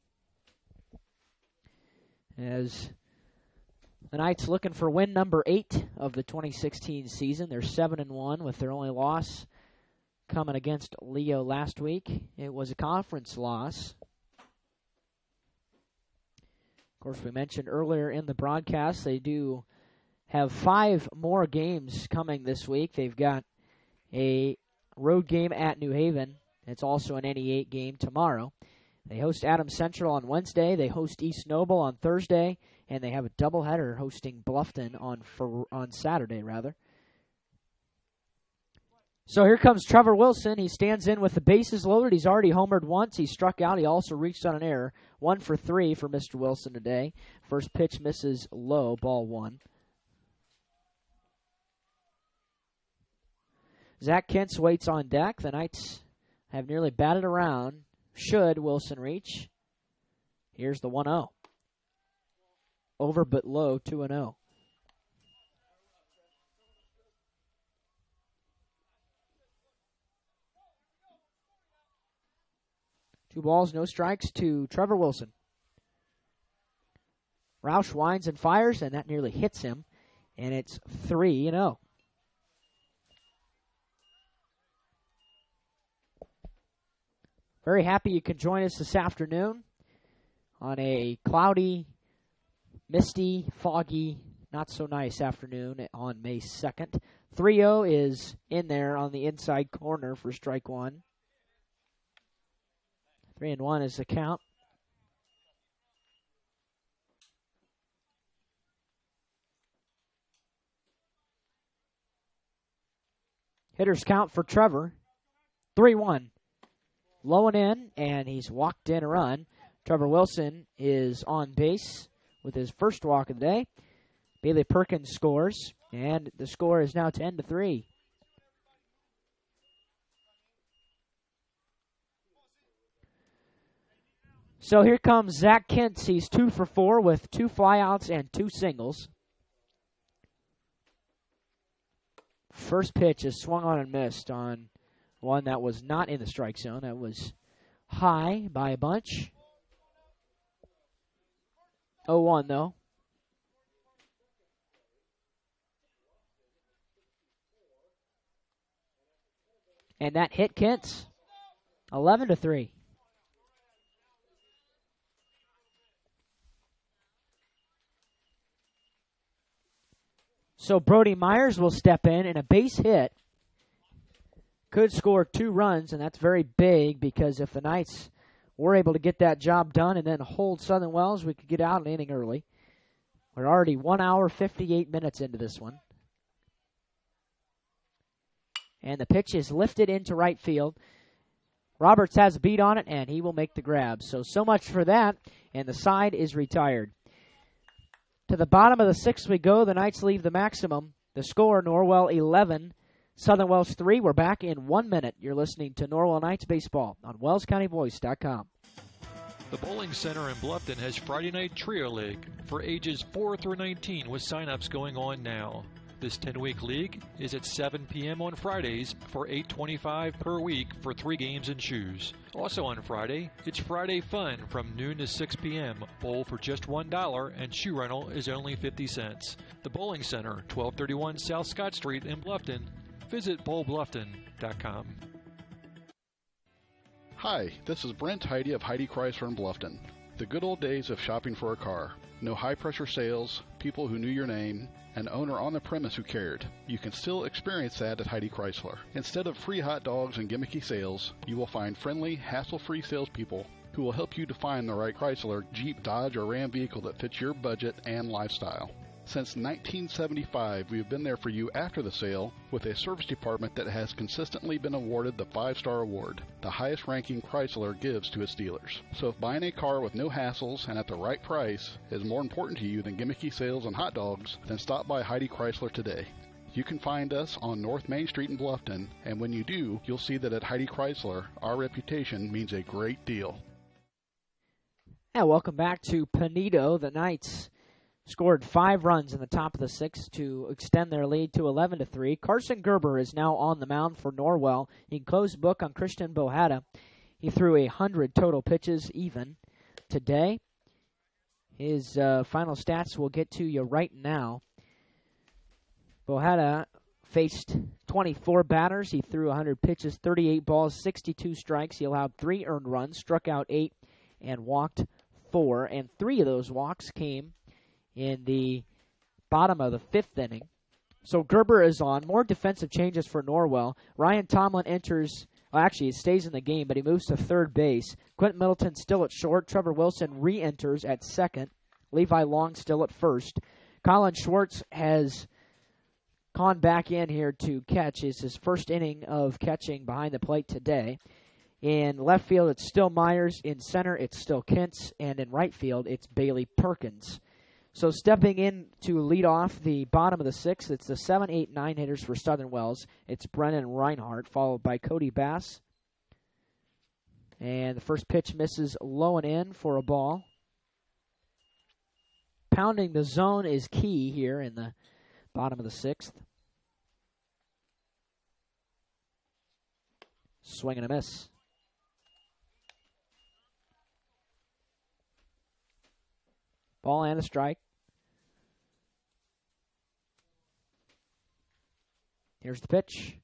As the Knights looking for win number 8 of the 2016 season. They're 7-1 with their only loss coming against Leo last week. It was a conference loss. Of course, we mentioned earlier in the broadcast they do have 5 more games coming this week. They've got a road game at New Haven. It's also an NE8 game tomorrow. They host Adams Central on Wednesday. They host East Noble on Thursday. And they have a doubleheader hosting Bluffton on Saturday, rather. So here comes Trevor Wilson. He stands in with the bases loaded. He's already homered once. He struck out. He also reached on an error. 1 for 3 for Mr. Wilson today. First pitch misses low, ball 1. Zach Kentz waits on deck. The Knights have nearly batted around. Should Wilson reach? Here's the 1-0. Over but low, 2-0. Two balls, no strikes to Trevor Wilson. Roush winds and fires, and that nearly hits him. And it's 3-0. Very happy you can join us this afternoon on a cloudy, misty, foggy, not so nice afternoon on May 2nd. 3-0 is in there on the inside corner for strike 1. 3-1 is the count. Hitters count for Trevor. 3-1. Low and in, and he's walked in a run. Trevor Wilson is on base with his first walk of the day. Bailey Perkins scores, and the score is now 10-3. So here comes Zach Kentz. He's 2 for 4 with 2 flyouts and 2 singles. First pitch is swung on and missed on one that was not in the strike zone. That was high by a bunch. 0-1 though. And that hit Kentz. 11-3. So Brody Myers will step in, and a base hit could score 2 runs, and that's very big because if the Knights were able to get that job done and then hold Southern Wells, we could get out an inning early. We're already 1 hour, 58 minutes into this one. And the pitch is lifted into right field. Roberts has a beat on it, and he will make the grab. So much for that, and the side is retired. To the bottom of the 6th we go. The Knights leave the maximum. The score, Norwell 11, Southern Wells 3. We're back in 1 minute. You're listening to Norwell Knights Baseball on WellsCountyVoice.com. The Bowling Center in Bluffton has Friday Night Trio League for ages 4 through 19 with sign-ups going on now. This 10-week league is at 7 p.m. on Fridays for $8.25 per week for 3 games and shoes. Also on Friday, it's Friday Fun from noon to 6 p.m. Bowl for just $1 and shoe rental is only 50 cents. The Bowling Center, 1231 South Scott Street in Bluffton. Visit bowlbluffton.com. Hi, this is Brent Heidi of Heidi Chrysler in Bluffton. The good old days of shopping for a car. No high-pressure sales, people who knew your name, an owner on the premise who cared. You can still experience that at Heidi Chrysler. Instead of free hot dogs and gimmicky sales, you will find friendly, hassle-free salespeople who will help you to find the right Chrysler, Jeep, Dodge, or Ram vehicle that fits your budget and lifestyle. Since 1975, we have been there for you after the sale with a service department that has consistently been awarded the 5-star award, the highest ranking Chrysler gives to its dealers. So if buying a car with no hassles and at the right price is more important to you than gimmicky sales and hot dogs, then stop by Heidi Chrysler today. You can find us on North Main Street in Bluffton, and when you do, you'll see that at Heidi Chrysler, our reputation means a great deal. And welcome back to Pinedo. The Knights scored 5 runs in the top of the 6th to extend their lead to 11-3. Carson Gerber is now on the mound for Norwell. He closed book on Christian Bohada. He threw 100 total pitches even today. His final stats we'll get to you right now. Bohada faced 24 batters. He threw 100 pitches, 38 balls, 62 strikes. He allowed 3 earned runs, struck out 8, and walked 4. And 3 of those walks came in the bottom of the 5th inning. So Gerber is on. More defensive changes for Norwell. Ryan Tomlin enters, well, actually he stays in the game, but he moves to third base. Quentin Middleton still at short. Trevor Wilson re-enters at second. Levi Long still at first. Colin Schwartz has gone back in here to catch. It's his first inning of catching behind the plate today. In left field, it's still Myers. In center, it's still Kentz. And in right field, it's Bailey Perkins. So stepping in to lead off the bottom of the 6th, it's the 7, 8, 9 hitters for Southern Wells. It's Brennan Reinhardt, followed by Cody Bass. And the first pitch misses low and in for a ball. Pounding the zone is key here in the bottom of the 6th. Swing and a miss. Ball and a strike. Here's the pitch.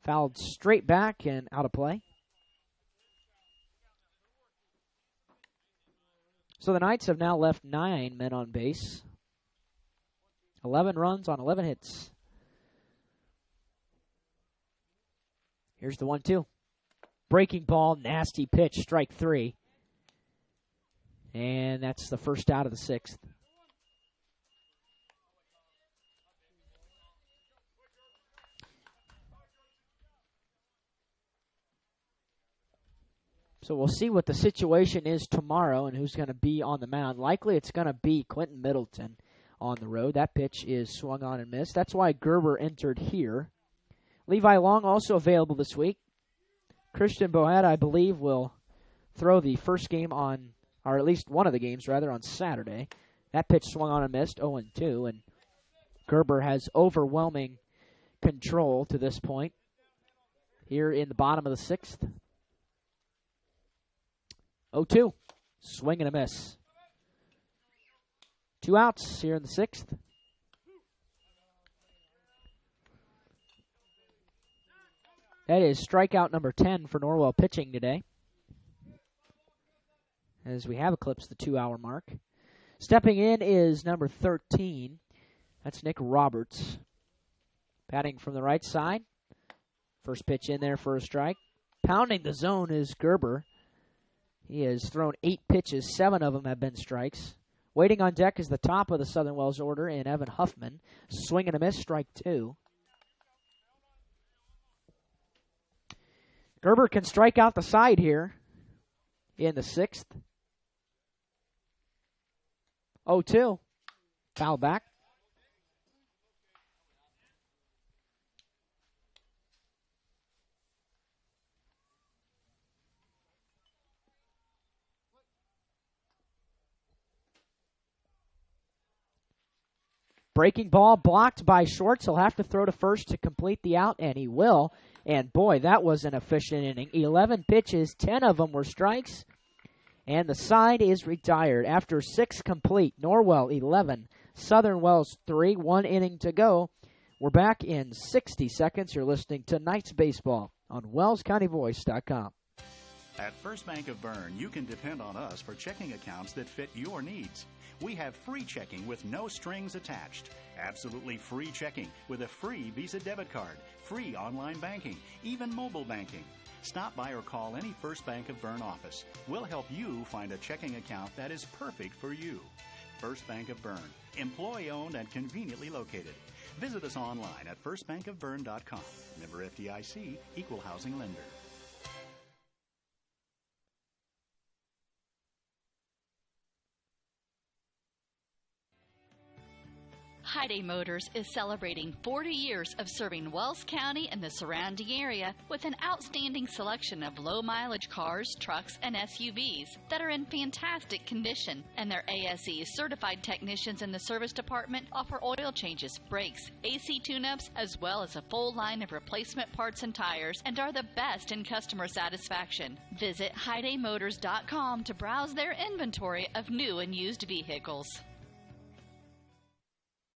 Fouled straight back and out of play. So the Knights have now left 9 men on base. 11 runs on 11 hits. Here's the 1-2. Breaking ball, nasty pitch, strike 3. And that's the first out of the 6th. So we'll see what the situation is tomorrow and who's going to be on the mound. Likely it's going to be Quentin Middleton on the road. That pitch is swung on and missed. That's why Gerber entered here. Levi Long also available this week. Christian Bohada, I believe, will throw the first game on or at least one of the games, rather, on Saturday. That pitch swung on and missed, 0-2, and Gerber has overwhelming control to this point here in the bottom of the sixth. 0-2, swing and a miss. 2 outs here in the sixth. That is strikeout number 10 for Norwell pitching today, as we have eclipsed the 2-hour mark. Stepping in is number 13. That's Nick Roberts. Batting from the right side. First pitch in there for a strike. Pounding the zone is Gerber. He has thrown 8 pitches. 7 of them have been strikes. Waiting on deck is the top of the Southern Wells order in Evan Huffman. Swing and a miss, strike 2. Gerber can strike out the side here in the sixth. 0-2. Foul back. Breaking ball blocked by Schwartz. He'll have to throw to first to complete the out, and he will. And boy, that was an efficient inning. 11 pitches, 10 of them were strikes. And the side is retired after 6 complete. Norwell 11, Southern Wells 3, 1 inning to go. We're back in 60 seconds. You're listening to Knights Baseball on WellsCountyVoice.com. At First Bank of Bern, you can depend on us for checking accounts that fit your needs. We have free checking with no strings attached. Absolutely free checking with a free Visa debit card, free online banking, even mobile banking. Stop by or call any First Bank of Bern office. We'll help you find a checking account that is perfect for you. First Bank of Bern, employee-owned and conveniently located. Visit us online at firstbankofbern.com. Member FDIC, equal housing lender. Hyundai Motors is celebrating 40 years of serving Wells County and the surrounding area with an outstanding selection of low-mileage cars, trucks, and SUVs that are in fantastic condition, and their ASE certified technicians in the service department offer oil changes, brakes, AC tune-ups, as well as a full line of replacement parts and tires, and are the best in customer satisfaction. Visit HyundaiMotors.com to browse their inventory of new and used vehicles.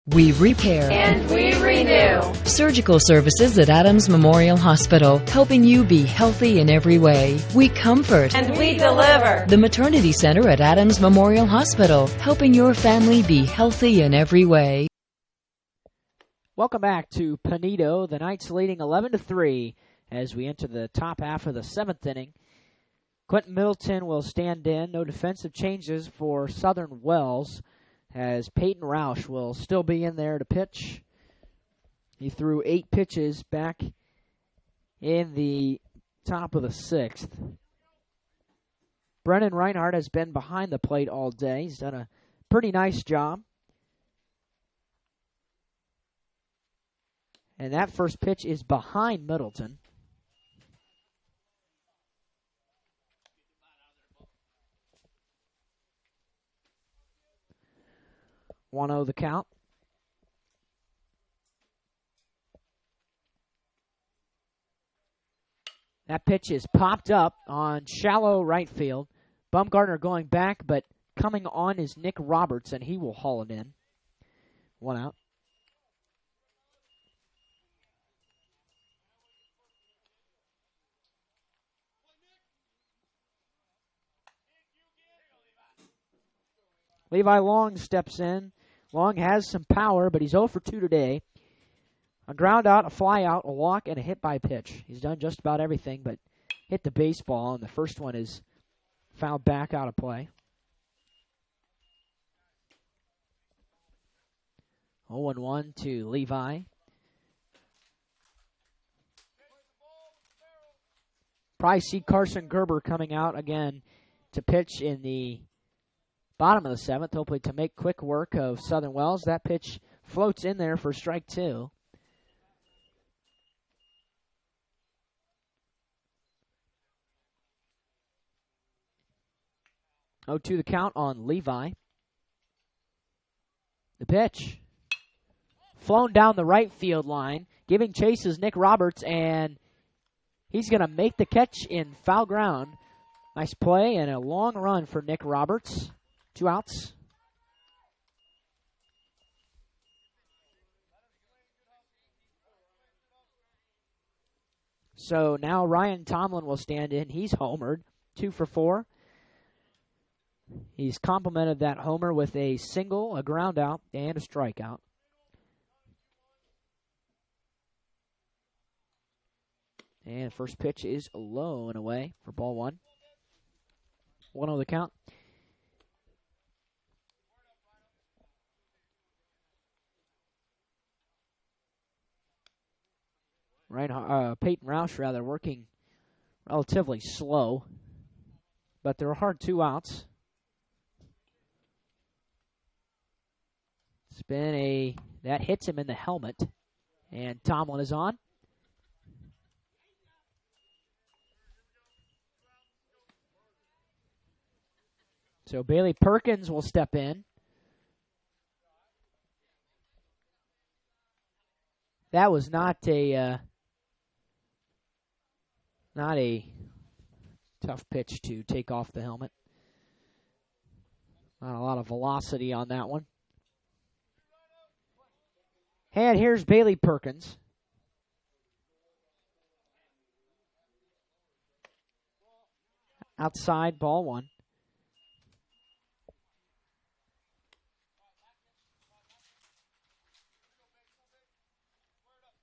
We repair and we renew. Surgical services at Adams Memorial Hospital, helping you be healthy in every way. We comfort and we deliver. The Maternity Center at Adams Memorial Hospital, helping your family be healthy in every way. Welcome back to Pinedo. The Knights leading 11-3 as we enter the top half of the 7th inning. Quentin Middleton will stand in. No defensive changes for Southern Wells, as Peyton Roush will still be in there to pitch. He threw 8 pitches back in the top of the 6th. Brennan Reinhardt has been behind the plate all day. He's done a pretty nice job. And that first pitch is behind Middleton. One-0 the count. That pitch is popped up on shallow right field. Bumgarner going back, but coming on is Nick Roberts, and he will haul it in. 1 out. Levi Long steps in. Long has some power, but he's 0 for 2 today. A ground out, a fly out, a walk, and a hit by pitch. He's done just about everything but hit the baseball, and the first one is fouled back out of play. 0-1 to Levi. Probably see Carson Gerber coming out again to pitch in the bottom of the 7th, hopefully to make quick work of Southern Wells. That pitch floats in there for strike 2. 0-2 the count on Levi. The pitch. Flown down the right field line. Giving chase is Nick Roberts, and he's going to make the catch in foul ground. Nice play and a long run for Nick Roberts. 2 outs. So now Ryan Tomlin will stand in. He's homered, 2 for 4. He's complemented that homer with a single, a ground out, and a strikeout. And first pitch is low and away for ball 1. 1-0 the count. Peyton Roush, working relatively slow, but there are hard 2 outs. It's been that hits him in the helmet, and Tomlin is on. So Bailey Perkins will step in. That was not a tough pitch to take off the helmet. Not a lot of velocity on that one. And here's Bailey Perkins. Outside, ball 1.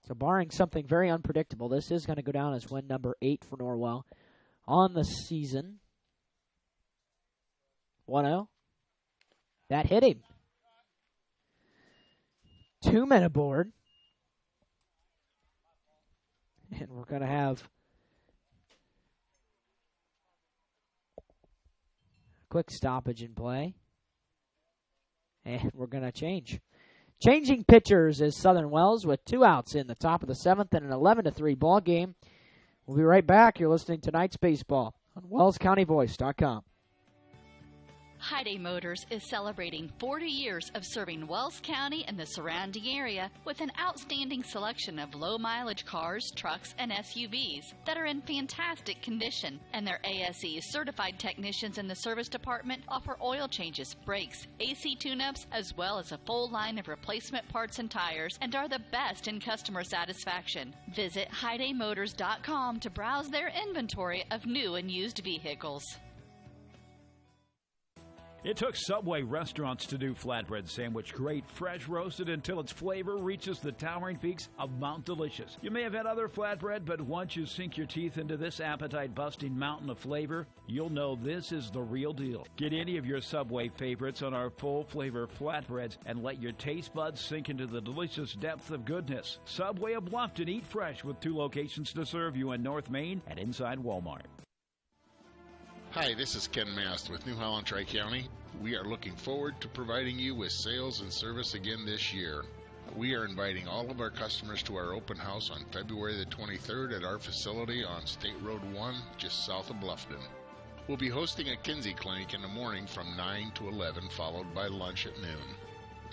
So barring something very unpredictable, this is going to go down as win number 8 for Norwell on the season. 1-0. That hit him. 2 men aboard. And we're going to have a quick stoppage in play. And we're going to change. Changing pitchers is Southern Wells with 2 outs in the top of the 7th and an 11-3 ball game. We'll be right back. You're listening to Tonight's Baseball on WellsCountyVoice.com. Hyundai Motors is celebrating 40 years of serving Wells County and the surrounding area with an outstanding selection of low-mileage cars, trucks, and SUVs that are in fantastic condition. And their ASE-certified technicians in the service department offer oil changes, brakes, AC tune-ups, as well as a full line of replacement parts and tires, and are the best in customer satisfaction. Visit HyundaiMotors.com to browse their inventory of new and used vehicles. It took Subway restaurants to do flatbread sandwich great, fresh roasted until its flavor reaches the towering peaks of Mount Delicious. You may have had other flatbread, but once you sink your teeth into this appetite-busting mountain of flavor, you'll know this is the real deal. Get any of your Subway favorites on our full-flavor flatbreads and let your taste buds sink into the delicious depth of goodness. Subway of Bluffton, eat fresh with 2 locations to serve you in North Main and inside Walmart. Hi, this is Ken Mast with New Holland Tri-County. We are looking forward to providing you with sales and service again this year. We are inviting all of our customers to our open house on February the 23rd at our facility on State Road 1, just south of Bluffton. We'll be hosting a Kinsey Clinic in the morning from 9 to 11, followed by lunch at noon.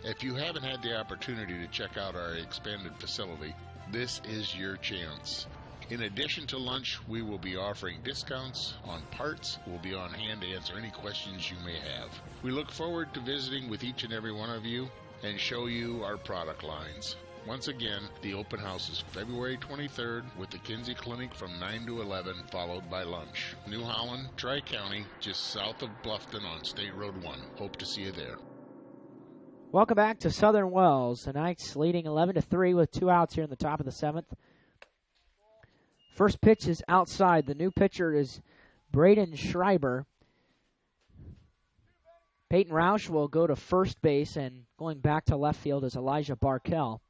If you haven't had the opportunity to check out our expanded facility, this is your chance. In addition to lunch, we will be offering discounts on parts. We'll be on hand to answer any questions you may have. We look forward to visiting with each and every one of you and show you our product lines. Once again, the open house is February 23rd with the Kinsey Clinic from 9 to 11, followed by lunch. New Holland, Tri-County, just south of Bluffton on State Road 1. Hope to see you there. Welcome back to Southern Wells. The Knights leading 11-3 with 2 outs here in the top of the 7th. First pitch is outside. The new pitcher is Braden Schreiber. Peyton Roush will go to first base, and going back to left field is Elijah Barkell.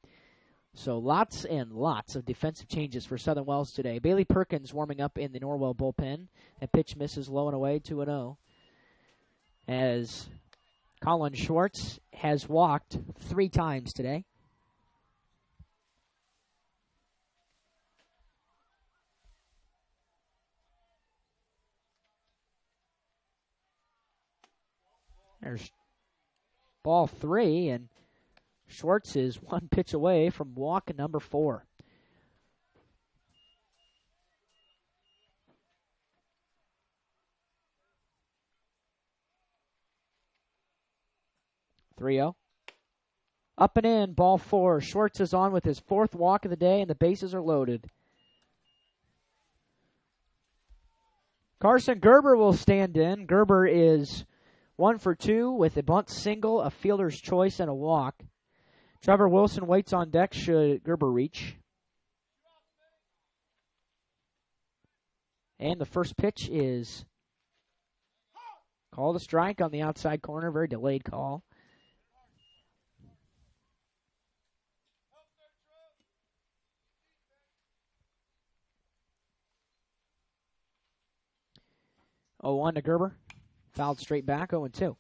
So lots and lots of defensive changes for Southern Wells today. Bailey Perkins warming up in the Norwell bullpen. That pitch misses low and away, 2-0. As Colin Schwartz has walked 3 times today. There's ball 3, and Schwartz is one pitch away from walk number 4. (3-0). Up and in, ball 4. Schwartz is on with his 4th walk of the day, and the bases are loaded. Carson Gerber will stand in. Gerber is 1 for 2 with a bunt single, a fielder's choice, and a walk. Trevor Wilson waits on deck should Gerber reach. And the first pitch is called a strike on the outside corner. Very delayed call. Oh, 1 to Gerber. Fouled straight back, 0-2.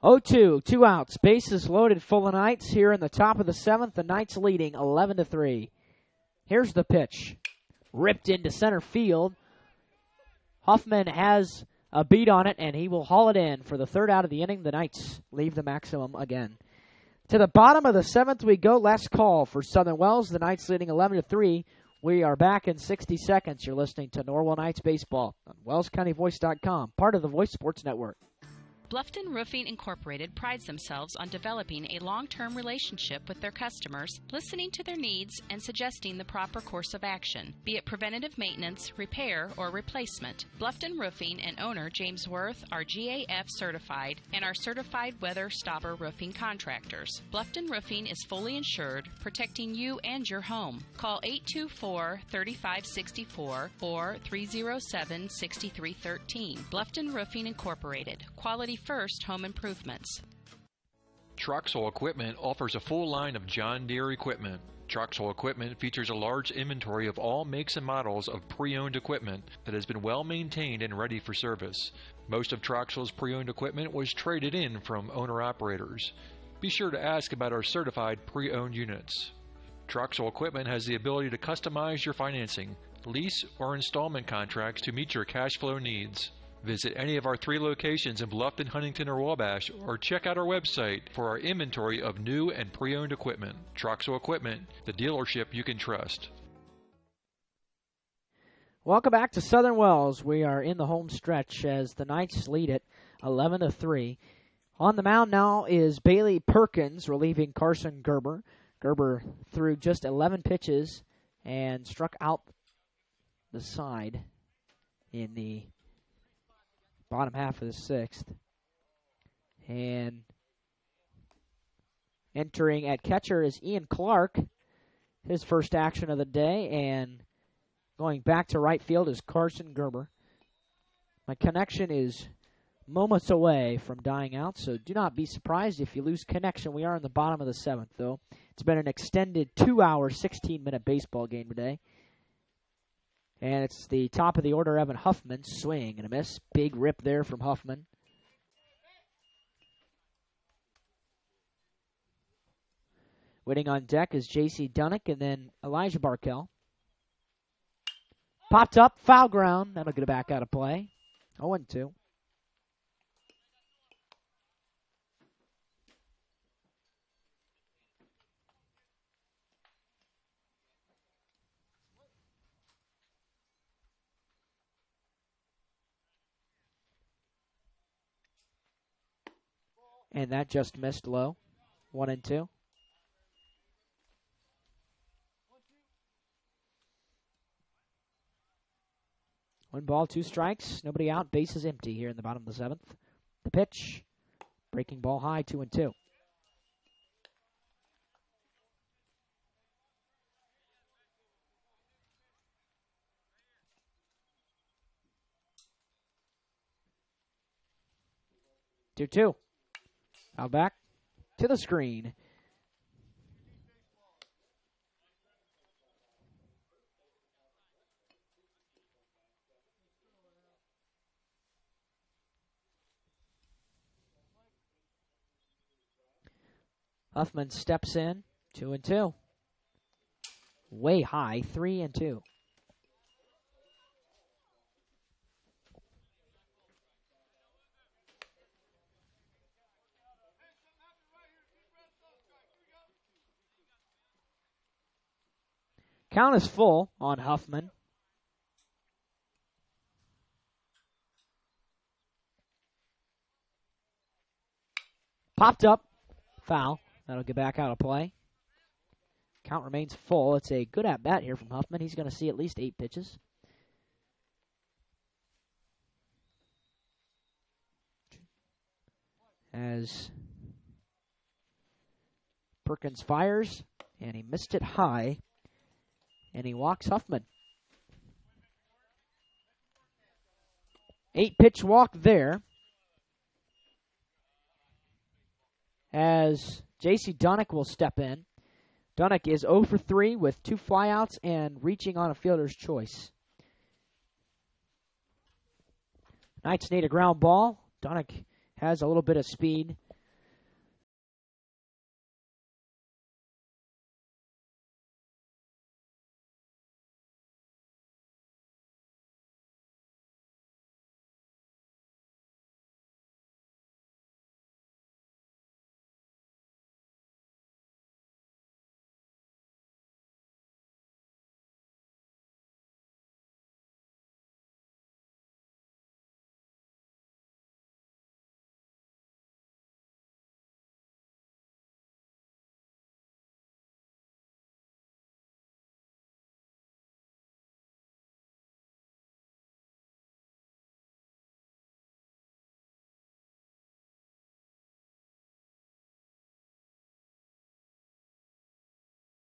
Oh, 2 outs. Bases loaded full of Knights here in the top of the 7th. The Knights leading 11-3. Here's the pitch. Ripped into center field. Huffman has a beat on it, and he will haul it in for the 3rd out of the inning. The Knights leave the maximum again. To the bottom of the 7th we go. Last call for Southern Wells. The Knights leading 11-3. We are back in 60 seconds. You're listening to Norwell Knights Baseball on WellsCountyVoice.com, part of the Voice Sports Network. Bluffton Roofing Incorporated prides themselves on developing a long-term relationship with their customers, listening to their needs and suggesting the proper course of action, be it preventative maintenance, repair, or replacement. Bluffton Roofing and owner James Worth are GAF certified and are certified weather stopper roofing contractors. Bluffton Roofing is fully insured, protecting you and your home. Call 824-3564 or 307-6313. Bluffton Roofing Incorporated. Quality first home improvements. Troxel Equipment offers a full line of John Deere equipment. Troxel Equipment features a large inventory of all makes and models of pre-owned equipment that has been well maintained and ready for service. Most of Troxel's pre-owned equipment was traded in from owner-operators. Be sure to ask about our certified pre-owned units. Troxel Equipment has the ability to customize your financing, lease, or installment contracts to meet your cash flow needs. Visit any of our 3 locations in Bluffton, Huntington, or Wabash, or check out our website for our inventory of new and pre-owned equipment. Troxel Equipment, the dealership you can trust. Welcome back to Southern Wells. We are in the home stretch as the Knights lead it 11-3. On the mound now is Bailey Perkins relieving Carson Gerber. Gerber threw just 11 pitches and struck out the side in the bottom half of the 6th. And entering at catcher is Ian Clark, his first action of the day, and going back to right field is Carson Gerber. My connection is moments away from dying out, so do not be surprised if you lose connection. We are in the bottom of the 7th, though. It's been an extended 2-hour, 16-minute baseball game today. And it's the top of the order, Evan Huffman. Swing and a miss. Big rip there from Huffman. Waiting on deck is J.C. Dunnick and then Elijah Barkell. Popped up, foul ground. That'll get it back out of play. 0-2. And that just missed low. 1-2. One ball, 2 strikes. Nobody out. Base is empty here in the bottom of the 7th. The pitch. Breaking ball high, 2-2. Two. Out back to the screen. Huffman steps in. 2-2. way high, 3-2. Count is full on Huffman. Popped up. Foul. That'll get back out of play. Count remains full. It's a good at-bat here from Huffman. He's going to see at least 8 pitches. As Perkins fires, and he missed it high, and he walks Huffman. 8-pitch walk there. As J.C. Dunnick will step in. Dunnick is 0 for 3 with 2 flyouts and reaching on a fielder's choice. Knights need a ground ball. Dunnick has a little bit of speed